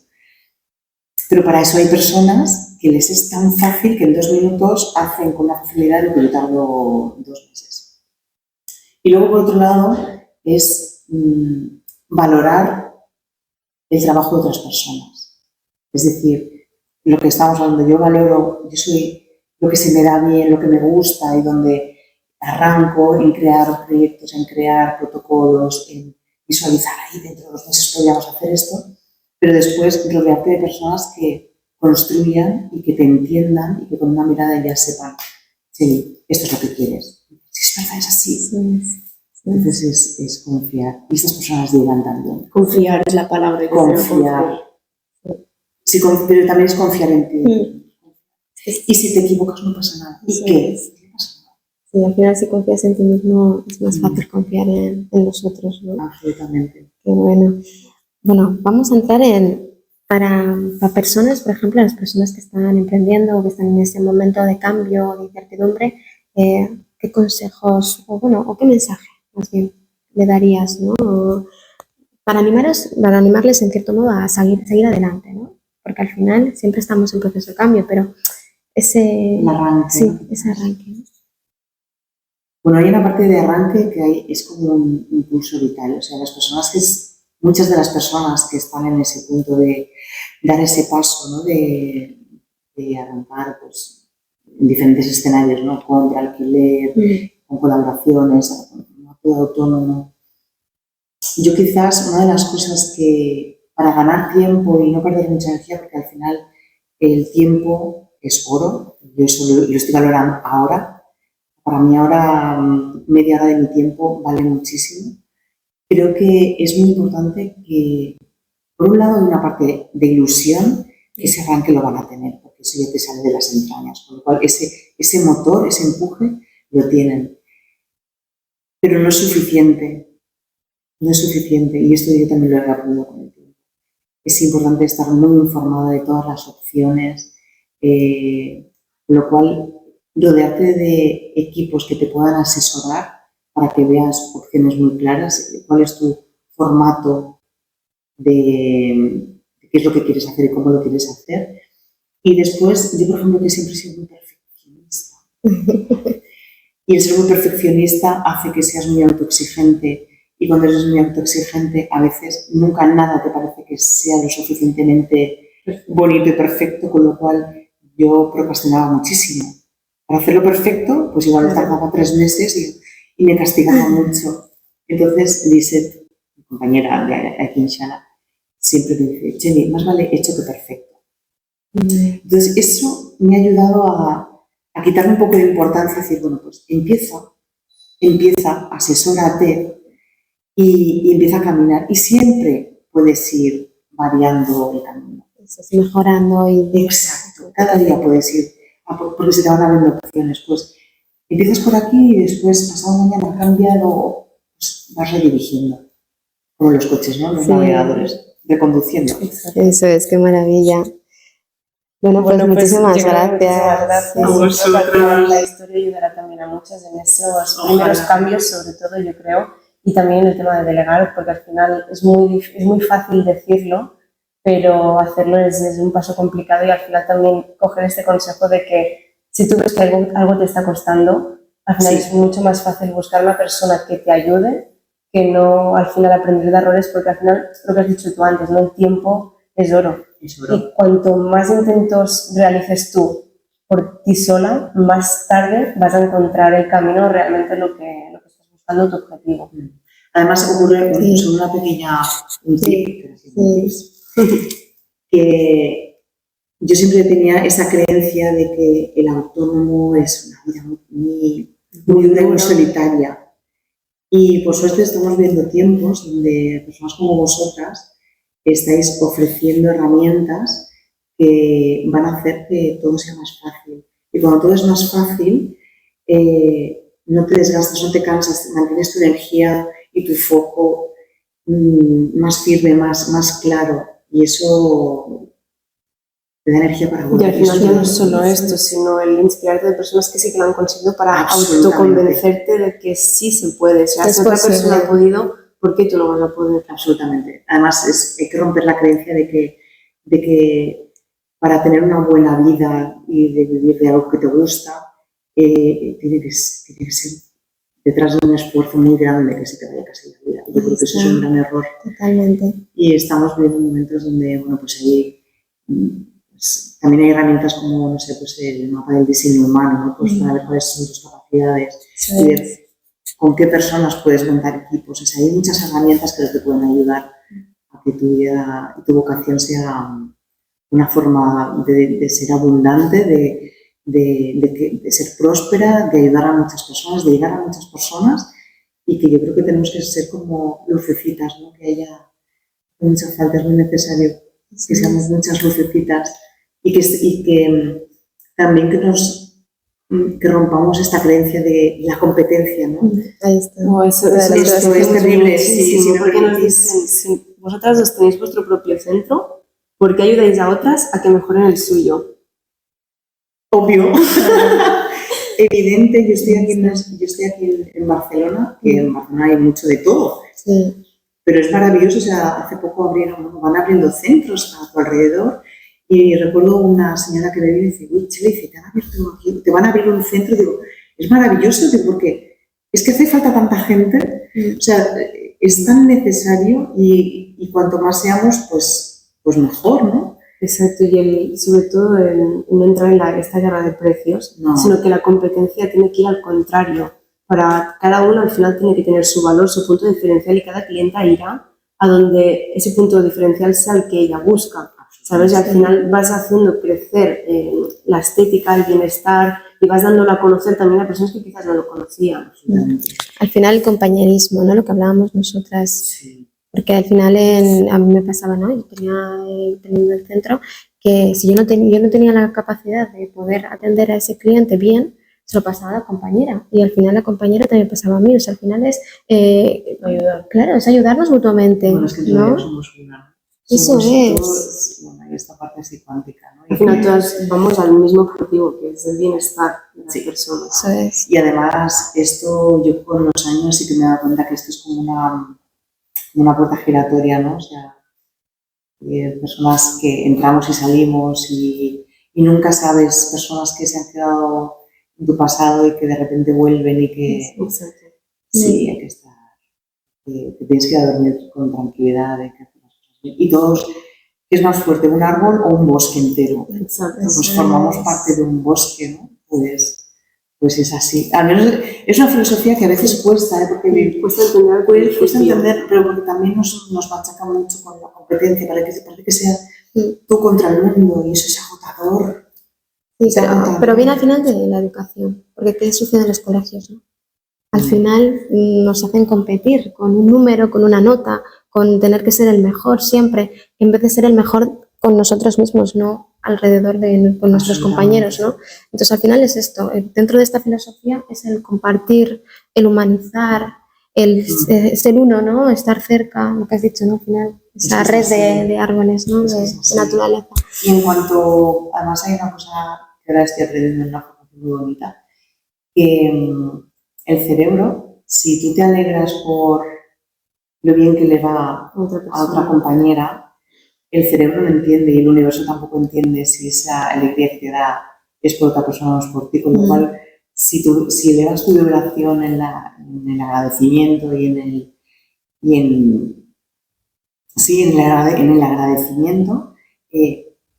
Pero para eso hay personas que les es tan fácil que en 2 minutos hacen con una facilidad lo que yo tardo 2 meses. Y luego, por otro lado, es valorar el trabajo de otras personas. Es decir, lo que estamos hablando, yo soy lo que se me da bien, lo que me gusta y donde arranco en crear proyectos, en crear protocolos, en visualizar ahí dentro de 2 meses podríamos hacer esto, pero después rodearte de personas que construyan y que te entiendan y que con una mirada ya sepan, sí, esto es lo que quieres. Si es verdad, es así. Sí. Entonces es confiar. Y estas personas llegan también. Confiar es la palabra. Confiar. Sí, pero también es confiar en ti. Y si te equivocas no pasa nada. ¿Y qué? Sí, al final si confías en ti mismo es más fácil confiar en los otros, ¿no? Absolutamente. Qué bueno. Bueno, vamos a entrar para personas, por ejemplo, las personas que están emprendiendo o que están en ese momento de cambio, de incertidumbre, ¿qué consejos o qué mensaje más bien le darías, ¿no? Para animarles en cierto modo a seguir adelante, ¿no? Porque al final siempre estamos en proceso de cambio, pero ese arranque. Sí, ese arranque. Bueno, hay una parte de arranque que es como un impulso vital. O sea, muchas de las personas que están en ese punto de dar ese paso, ¿no? de arrancar pues, en diferentes escenarios, ¿no? Compra, alquiler, con colaboraciones, todo autónomo. Yo quizás una de las cosas que para ganar tiempo y no perder mucha energía, porque al final el tiempo es oro, yo eso lo estoy valorando ahora. Para mí ahora media hora de mi tiempo vale muchísimo. Creo que es muy importante que, por un lado, hay una parte de ilusión, que ese arranque lo van a tener, porque eso ya te sale de las entrañas, con lo cual ese motor, ese empuje, lo tienen. Pero no es suficiente, y esto yo también lo he aprendido con el tiempo. Es importante estar muy informada de todas las opciones, con lo cual rodearte de equipos que te puedan asesorar para que veas opciones muy claras, cuál es tu formato de qué es lo que quieres hacer y cómo lo quieres hacer. Y después, yo por ejemplo que siempre he sido muy perfeccionista. Y el ser muy perfeccionista hace que seas muy autoexigente. Y cuando eres muy autoexigente, a veces nunca nada te parece que sea lo suficientemente bonito y perfecto, con lo cual yo procrastinaba muchísimo. Para hacerlo perfecto, pues igual tardaba 3 meses y me castigaba mucho. Entonces, Lisette, mi compañera de aquí en Shala, siempre me dice, Jenny, más vale hecho que perfecto. Entonces, eso me ha ayudado a quitarme un poco de importancia y decir, bueno, pues empieza, asesórate y empieza a caminar. Y siempre puedes ir variando el camino. Estás mejorando y... Exacto, cada día puedes ir, porque se te van abriendo opciones. Pues empiezas por aquí y después, pasado mañana, ha cambiado, pues vas redirigiendo. Como los coches, ¿no? Los navegadores, reconduciendo. Eso es, qué maravilla. Bueno, pues muchísimas gracias. Sí, creo que al final la historia ayudará también a muchas en esos primeros cambios, sobre todo, yo creo, y también el tema de delegar, porque al final es muy fácil decirlo, pero hacerlo es un paso complicado y al final también coger este consejo de que si tú ves que algo te está costando, al final es mucho más fácil buscar una persona que te ayude que no al final aprender de errores, porque al final, lo que has dicho tú antes, ¿no? El tiempo es oro. Y cuanto más intentos realices tú por ti sola, más tarde vas a encontrar el camino realmente lo que estás buscando, tu objetivo. Además ocurre una pequeña tip, que yo siempre tenía esa creencia de que el autónomo es una vida muy dura y muy solitaria. Y por suerte estamos viendo tiempos donde personas como vosotras estáis ofreciendo herramientas que van a hacer que todo sea más fácil. Y cuando todo es más fácil, no te desgastas, no te cansas, mantienes tu energía y tu foco más firme, más claro. Y eso te da energía para volver. Y al final ya no es solo esto, sino el inspirarte de personas que sí que lo han conseguido para autoconvencerte de que sí se puede. O sea, si otra persona ha podido, ¿por qué tú no vas a poder? Absolutamente. Además, hay que romper la creencia de que para tener una buena vida y de vivir de algo que te gusta, tiene que ser detrás de un esfuerzo muy grande que se te vaya casi la vida. Yo creo que eso es un gran error. Totalmente. Y estamos viviendo momentos donde, bueno, pues ahí pues, también hay herramientas como, no sé, pues el mapa del diseño humano, ¿no? Pues para ver cuáles son tus capacidades y ver con qué personas puedes montar equipos. O sea, hay muchas herramientas que te pueden ayudar a que tu vida y tu vocación sea una forma de ser abundante, de ser próspera, de ayudar a muchas personas, de llegar a muchas personas, y que yo creo que tenemos que ser como lucecitas, ¿no? Que haya mucha falta, es muy necesario que seamos muchas lucecitas y que también que rompamos esta creencia de la competencia, ¿no? Ahí está. Esto es terrible. Sí, porque nos dicen, si vosotras os tenéis vuestro propio centro, ¿por qué ayudáis a otras a que mejoren el suyo? Obvio. Evidente, yo estoy aquí en Barcelona, que en Barcelona hay mucho de todo. Sí. Pero es maravilloso, o sea, hace poco van abriendo centros a tu alrededor. Y recuerdo una señora que me vino y dice, uy, Chele, te van a abrir un centro. Y digo, es maravilloso, porque es que hace falta tanta gente. O sea, es tan necesario y cuanto más seamos, pues mejor, ¿no? Exacto, y sobre todo no entrar en esta guerra de precios, sino que la competencia tiene que ir al contrario. Para cada uno al final tiene que tener su valor, su punto diferencial, y cada clienta irá a donde ese punto diferencial sea el que ella busca. ¿Sabes? Y al final vas haciendo crecer la estética, el bienestar, y vas dándolo a conocer también a personas que quizás no lo conocían. Al final el compañerismo, ¿no? Lo que hablábamos nosotras. Sí. Porque al final a mí me pasaba, ¿no? Yo teniendo el centro, que si yo no tenía la capacidad de poder atender a ese cliente bien, se lo pasaba a la compañera. Y al final la compañera también pasaba a mí. O sea, al final es claro, es ayudarnos mutuamente. Bueno, es que ¿no? somos una. Eso es. Todos, bueno, hay esta parte así cuántica, ¿no? Al final todas vamos al mismo objetivo, que es el bienestar de las personas. Eso es. Y además, esto yo con los años sí que me he dado cuenta que esto es como una puerta giratoria, ¿no? O sea, personas que entramos y salimos y nunca sabes, personas que se han quedado en tu pasado y que de repente vuelven y que Exacto. sí, hay que estar, que tienes que ir a dormir con tranquilidad, hay que hacer las cosas bien. Y todos, ¿qué es más fuerte, un árbol o un bosque entero? Exacto. Pues formamos parte de un bosque, ¿no? Pues es así. Al menos es una filosofía que a veces cuesta, porque cuesta entender, pero porque también nos machaca mucho con la competencia, parece que sea tú contra el mundo y eso es agotador. Sí, Se ha contado. pero viene al final de la educación, porque ¿qué sucede en los colegios, no? Al final nos hacen competir con un número, con una nota, con tener que ser el mejor siempre, en vez de ser el mejor con nosotros mismos, no alrededor de con nuestros compañeros, ¿no? Entonces al final es esto, dentro de esta filosofía es el compartir, el humanizar, el ser uno, ¿no? Estar cerca, lo que has dicho, ¿no? Al final, esa red de árboles, ¿no? De naturaleza. Y en cuanto, además hay una cosa que ahora estoy aprendiendo en una formación muy bonita, que el cerebro, si tú te alegras por lo bien que le va a otra compañera, el cerebro no entiende y el universo tampoco entiende si esa alegría que te da es por otra persona o es por ti, con lo cual si elevas tu vibración en el agradecimiento en el agradecimiento,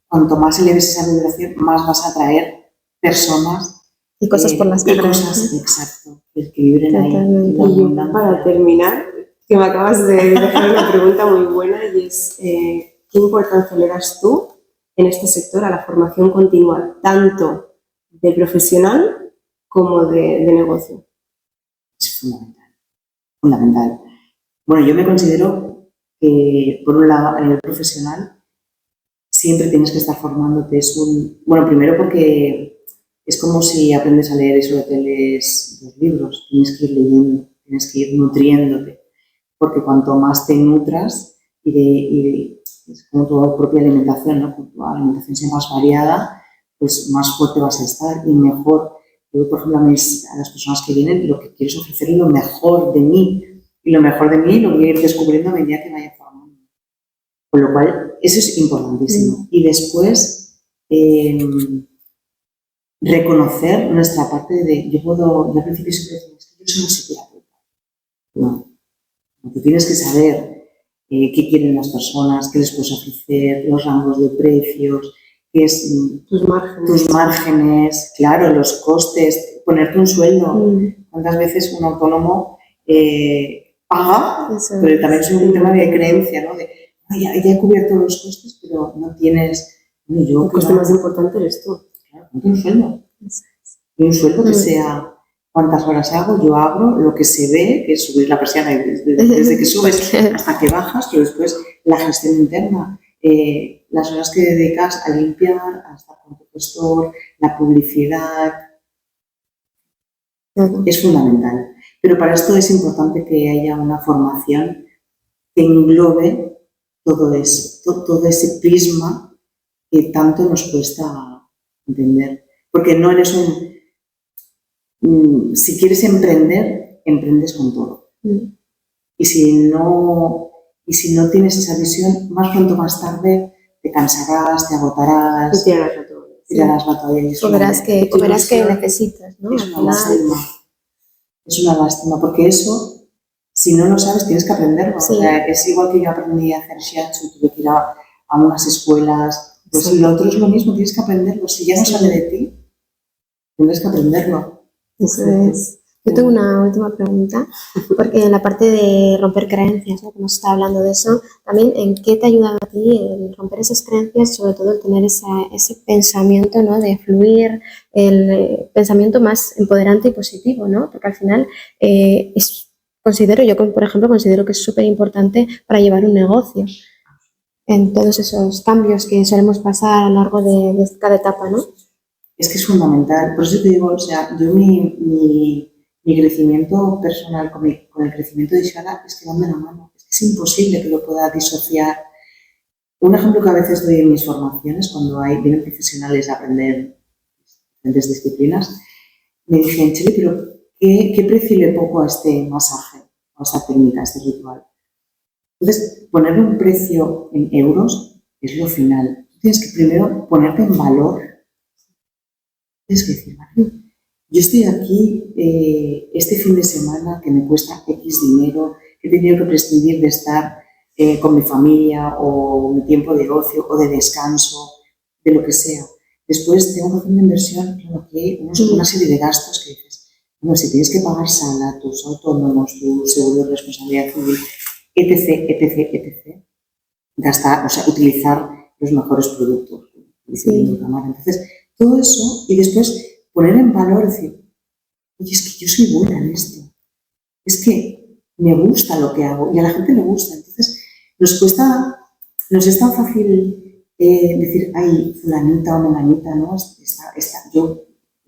cuanto más eleves esa vibración, más vas a atraer personas y cosas por las que exacto, que vibren ahí. Y yo, para terminar, que me acabas de dejar una pregunta muy buena y es ¿qué importancia le das tú en este sector a la formación continua, tanto de profesional como de negocio? Es fundamental. Bueno, yo me considero que, por un lado, a nivel profesional, siempre tienes que estar formándote. Bueno, primero porque es como si aprendes a leer y solo te lees los libros. Tienes que ir leyendo, tienes que ir nutriéndote. Porque cuanto más te nutras es como tu propia alimentación, ¿no? Cuanto tu alimentación sea más variada, pues más fuerte vas a estar y mejor. Yo, por ejemplo, a las personas que vienen, lo que quiero es ofrecer lo mejor de mí. Y lo mejor de mí lo voy a ir descubriendo a medida que vaya formando. Con lo cual, eso es importantísimo. Y después, reconocer nuestra parte de... Yo al principio siempre decía, es que yo soy psicoterapeuta. No. Tú tienes que saber qué quieren las personas, qué les puedes ofrecer, los rangos de precios, qué es tus márgenes, claro, los costes, ponerte un sueldo. ¿Cuántas veces un autónomo paga? Pero también es un tema de creencia, ¿no? Ya he cubierto los costes, pero no tienes... El coste más importante eres tú. Claro, ponte un sueldo. Y un sueldo que sea... ¿Cuántas horas hago? Yo abro lo que se ve, que es subir la persiana desde que subes hasta que bajas, pero después la gestión interna, las horas que dedicas a limpiar, a estar con tu gestor, la publicidad. Es fundamental. Pero para esto es importante que haya una formación que englobe todo ese prisma que tanto nos cuesta entender. Porque no eres si quieres emprender, emprendes con todo. Y si no tienes esa visión, más pronto o más tarde te cansarás, te agotarás. Y tirarás la toalla. Verás que necesitas, ¿no? Es una lástima, porque eso, si no lo sabes, tienes que aprenderlo. Sí. O sea, es igual que yo aprendí a hacer shiatsu, tuve que ir a unas escuelas. Pues lo otro es lo mismo, tienes que aprenderlo. Si ya no sale de ti, tienes que aprenderlo. Eso es. Yo tengo una última pregunta, porque en la parte de romper creencias, ¿no? Que nos está hablando de eso, también ¿en qué te ha ayudado a ti el romper esas creencias, sobre todo el tener ese pensamiento, ¿no? De fluir, el pensamiento más empoderante y positivo, ¿no? Porque al final yo, por ejemplo, considero que es súper importante para llevar un negocio, en todos esos cambios que solemos pasar a lo largo de cada etapa, ¿no? Es que es fundamental. Por eso te digo, o sea, yo mi crecimiento personal con el crecimiento de Shala es que van de la mano. Es imposible que lo pueda disociar. Un ejemplo que a veces doy en mis formaciones, cuando vienen profesionales a aprender diferentes disciplinas, me dicen, Cheli, pero ¿qué precio le pongo a este masaje, a esta técnica, a este ritual? Entonces, ponerle un precio en euros es lo final. Tienes que primero ponerte en valor. Tienes que decir, vale, yo estoy aquí este fin de semana que me cuesta X dinero, que he tenido que prescindir de estar con mi familia o mi tiempo de ocio o de descanso, de lo que sea. Después tengo que hacer una inversión, claro, que hay una serie de gastos que dices, bueno, si tienes que pagar sala, tus autónomos, tu seguro de responsabilidad civil, etc., gastar, o sea, utilizar los mejores productos. Sí. Entonces, todo eso y después poner en valor, decir, oye, es que yo soy buena en esto, es que me gusta lo que hago y a la gente le gusta. Entonces, nos es tan fácil decir, ay, fulanita o menganita, ¿no?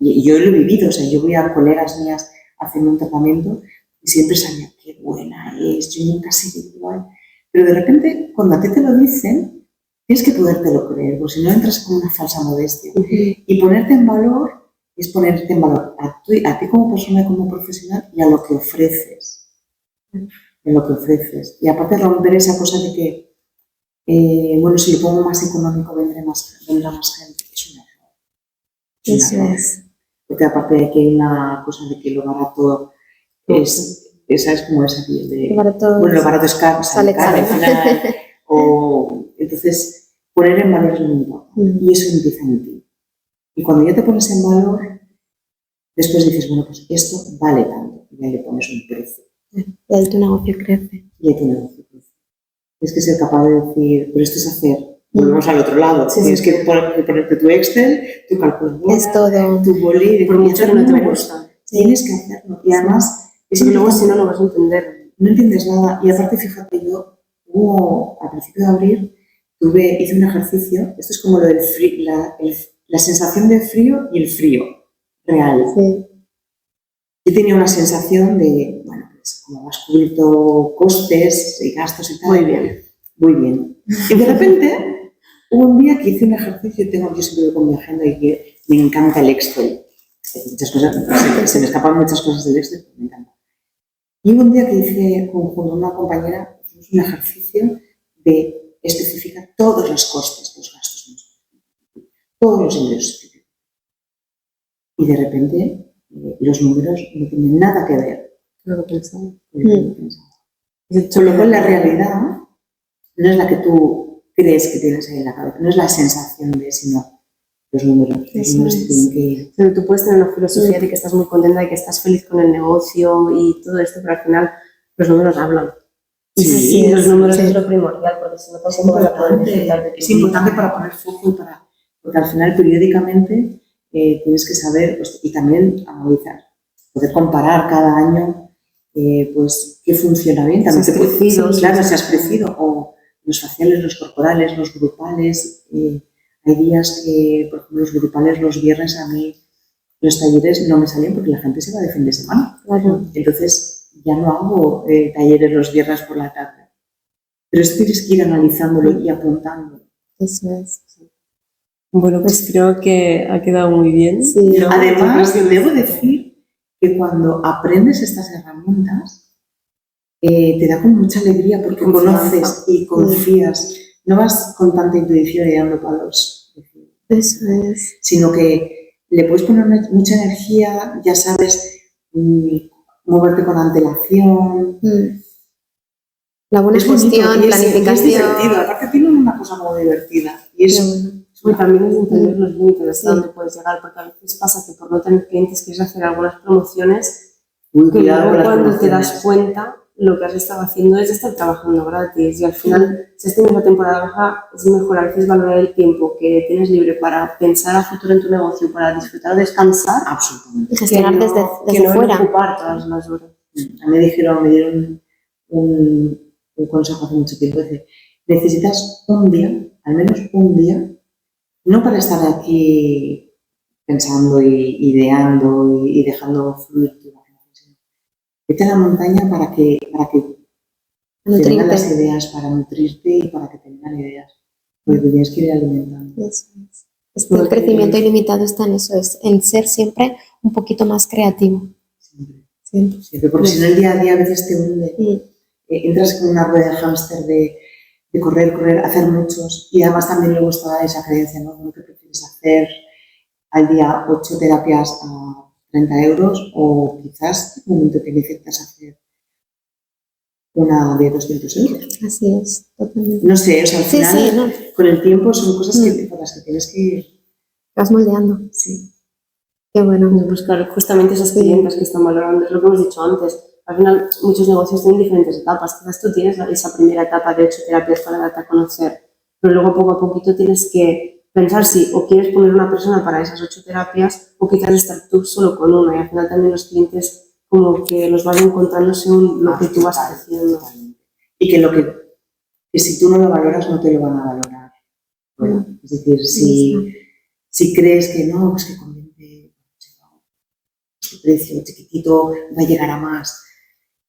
Yo lo he vivido, o sea, yo voy a colegas mías haciendo un tratamiento y siempre sabía, qué buena es, yo nunca seré igual. Pero de repente, cuando a ti te lo dicen, tienes que podértelo creer, porque si no entras con una falsa modestia. Y ponerte en valor es ponerte en valor a ti como persona y como profesional y a lo que ofreces. En lo que ofreces. Y aparte romper esa cosa de que, bueno, si lo pongo más económico vendrá más gente. Es un error. Eso es. Porque aparte de que hay una cosa de que lo barato esa es como esa piel de... Lo barato es caro, sale caro. al final. Entonces, poner en valor es muy importante. Y eso empieza en ti. Y cuando ya te pones en valor, después dices, bueno, pues esto vale tanto. Y ahí le pones un precio. Y ahí tu negocio crece. Y ahí tu negocio crece. Tienes que ser capaz de decir, pero esto es hacer. Volvemos al otro lado. Sí, Tienes que ponerte tu Excel, tu calculadora, Es todo. tu boli. Por mucho que no te gusta. Tienes que hacerlo. Y además, es Y que luego si no lo vas a entender. no entiendes nada. Y aparte, fíjate, yo al principio de abril hice un ejercicio. Esto es como lo del frío, la sensación de frío y el frío real. Sí. Yo tenía una sensación de, bueno, pues como has cubierto costes y gastos y tal. Muy bien. Muy bien. Y de repente, hubo un día que hice un ejercicio, yo siempre voy con mi agenda y que me encanta el Excel. Muchas cosas, se me escapan muchas cosas del Excel, pero me encanta. Y hubo un día que hice con una compañera un ejercicio de especificar todos los costes, los gastos, todos los ingresos. Y de repente los números no tienen nada que ver Lo que pensaba. con lo que pensaba. Con lo cual la realidad no es la que tú crees que tienes ahí en la cabeza, no es la sensación de, sino los números. Los números te tienen que ir. Pero tú puedes tener una filosofía de que estás muy contenta y que estás feliz con el negocio y todo esto, pero al final los números hablan. Y Sí, los números sí. es lo primordial, porque si no Es tampoco vas a poder importante, disfrutar de tu es vida. importante para poner foco y porque al final periódicamente tienes que saber pues, y también analizar, poder comparar cada año pues qué funciona bien. También Si has crecido, claro, si has crecido, o los faciales, los corporales, los grupales. Hay días que, por ejemplo, los grupales los viernes a mí los talleres no me salen porque la gente se va de fin de semana. Claro. Entonces ya no hago talleres los viernes por la tarde. Pero esto tienes que ir analizándolo y apuntándolo. Eso es. Bueno, pues creo que ha quedado muy bien. Sí. Además, debo decir que cuando aprendes estas herramientas, te da con mucha alegría porque conoces y confías. No vas con tanta intuición y dando palos, Eso es. sino que le puedes poner mucha energía, ya sabes moverte con antelación. La buena Es bonito, gestión, y planificación. es divertido, aparte tiene una cosa muy divertida. Y es, Y también es entender los límites hasta dónde puedes llegar, porque a veces pasa que por no tener clientes quieres hacer algunas promociones muy que cuidado luego con las cuando te das promociones. cuenta lo que has estado haciendo es estar trabajando gratis y al final si has tenido una temporada baja es mejor a veces valorar el tiempo que tienes libre para pensar a futuro en tu negocio, para disfrutar o descansar Absolutamente. Y gestionar que desde no fuera. ocupar todas las horas. A mí me dieron un consejo hace mucho tiempo, dice, necesitas un día, al menos un día, no para estar aquí pensando y ideando y dejando fluir tu imaginación. Vete a la montaña para que te vengan las Nutrirte. ideas, para nutrirte y para que te vengan ideas. Porque te tienes que ir alimentando. Eso es. El crecimiento ilimitado está en eso, es en ser siempre un poquito más creativo. Siempre. Siempre, porque si no el día a día a veces te hunde. Entras con una rueda de hámster de correr, hacer muchos. Y además también luego está esa creencia, ¿no? ¿Cómo que prefieres hacer al día 8 terapias a 30 euros o quizás un momento que necesitas hacer una de 200 euros? Así es, totalmente. No sé, o sea, al Sí, final sí, no. con el tiempo son cosas por las que tienes que ir. Vas moldeando. Sí. Qué bueno. De buscar justamente esas clientes que están valorando, es lo que hemos dicho antes. Al final, muchos negocios tienen diferentes etapas. Quizás tú tienes esa primera etapa de 8 terapias para darte a conocer, pero luego poco a poquito tienes que pensar si o quieres poner una persona para esas 8 terapias o quizás estar tú solo con una, y al final también los clientes como que los van encontrando según lo que tú vas haciendo. Y que si tú no lo valoras, no te lo van a valorar. Bueno, es decir, si crees que no, pues que con este precio chiquitito va a llegar a más,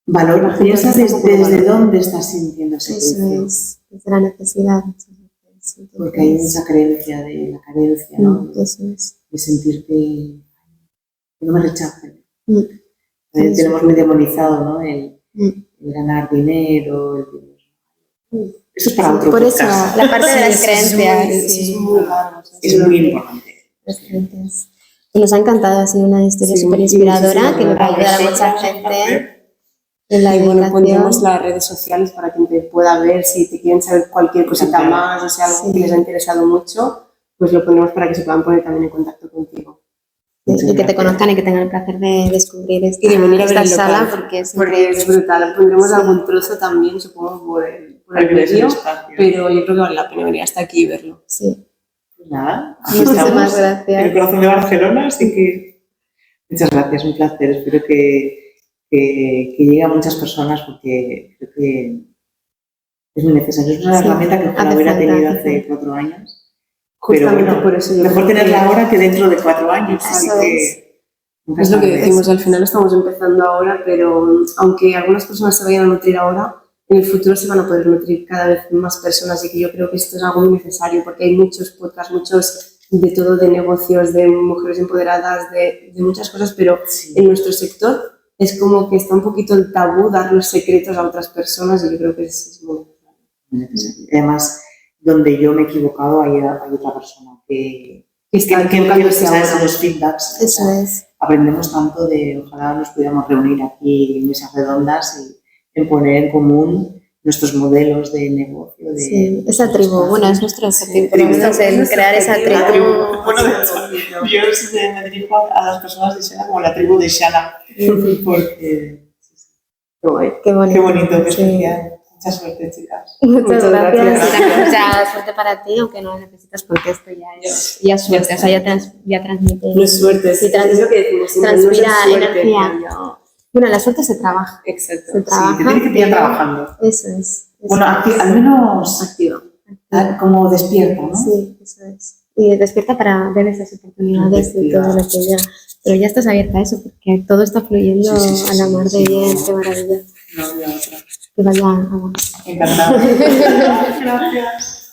valora, piensa desde dónde estás sintiendo ese precio. Es, desde la necesidad. Porque hay mucha creencia de la carencia, ¿no? Eso es. De sentir que no me rechacen. Tenemos muy demonizado, ¿no? El ganar dinero, el dinero. Eso es para otro Por podcast. eso, la parte de las creencias. Es muy importante. Las creencias. Y nos ha encantado, ha sido una historia súper inspiradora que nos va a ayudar a mucha gente en la Y bueno, divulgación. pondremos las redes sociales para que te pueda ver si te quieren saber cualquier cosita más, o sea, algo que les ha interesado mucho, pues lo ponemos para que se puedan poner también en contacto contigo. Y que te conozcan y que tengan el placer de descubrir esta, Y de venir a ver esta el local, sala porque es increíble. es brutal. Pondremos algún trozo también, supongo, por el vídeo, pero yo creo que vale la pena venir hasta aquí y verlo. Sí. Pues nada, aquí Muchísimas estamos, gracias. en el corazón de Barcelona, así que muchas gracias, un placer. Espero que llegue a muchas personas porque creo que es muy necesario. Es una herramienta que ojalá hubiera tenido hace 4 años. Justamente Pero bueno, por eso yo mejor creo tenerla ahora que dentro de 4 años. Así Eso que nunca Es lo que sabes. decimos, al final estamos empezando ahora, pero aunque algunas personas se vayan a nutrir ahora, en el futuro se van a poder nutrir cada vez más personas, y que yo creo que esto es algo muy necesario porque hay muchos podcasts, muchos de todo, de negocios, de mujeres empoderadas, de muchas cosas, pero en nuestro sector es como que está un poquito el tabú dar los secretos a otras personas, y yo creo que es muy necesario. Además, donde yo me he equivocado hay otra persona que está que equivocándose sabes ahora. los feedbacks. O Eso sea, es. aprendemos tanto ojalá nos pudiéramos reunir aquí en mesas redondas y en poner en común nuestros modelos de negocio. Sí, esa tribu, bueno, es nuestro objetivo, por lo menos el crear esa tribu. Bueno, de hecho, yo me dirijo a las personas de Shala como la tribu de Shala, porque Qué bonito. qué bonito, qué Sí. especial. Mucha suerte, chicas. Muchas gracias. gracias. O sea, suerte para ti, aunque no lo necesitas porque esto ya es suerte, o sea, ya transmite. No es suerte, Sí, es lo que decimos siempre, no es transpira suerte, energía. ya. Bueno, la suerte se trabaja. Exacto. Se trabaja. Sí, te tienes que pillar pero- trabajando. Eso es. Bueno, al menos Activa. como despierta, ¿no? Sí, eso es. Y despierta para ver esas oportunidades y todo lo que ya. Pero ya estás abierta a eso porque todo está fluyendo Sí, a la mar de sí, bien, sí. qué maravilla. No había otra. Que vaya a más. Encantada. Gracias.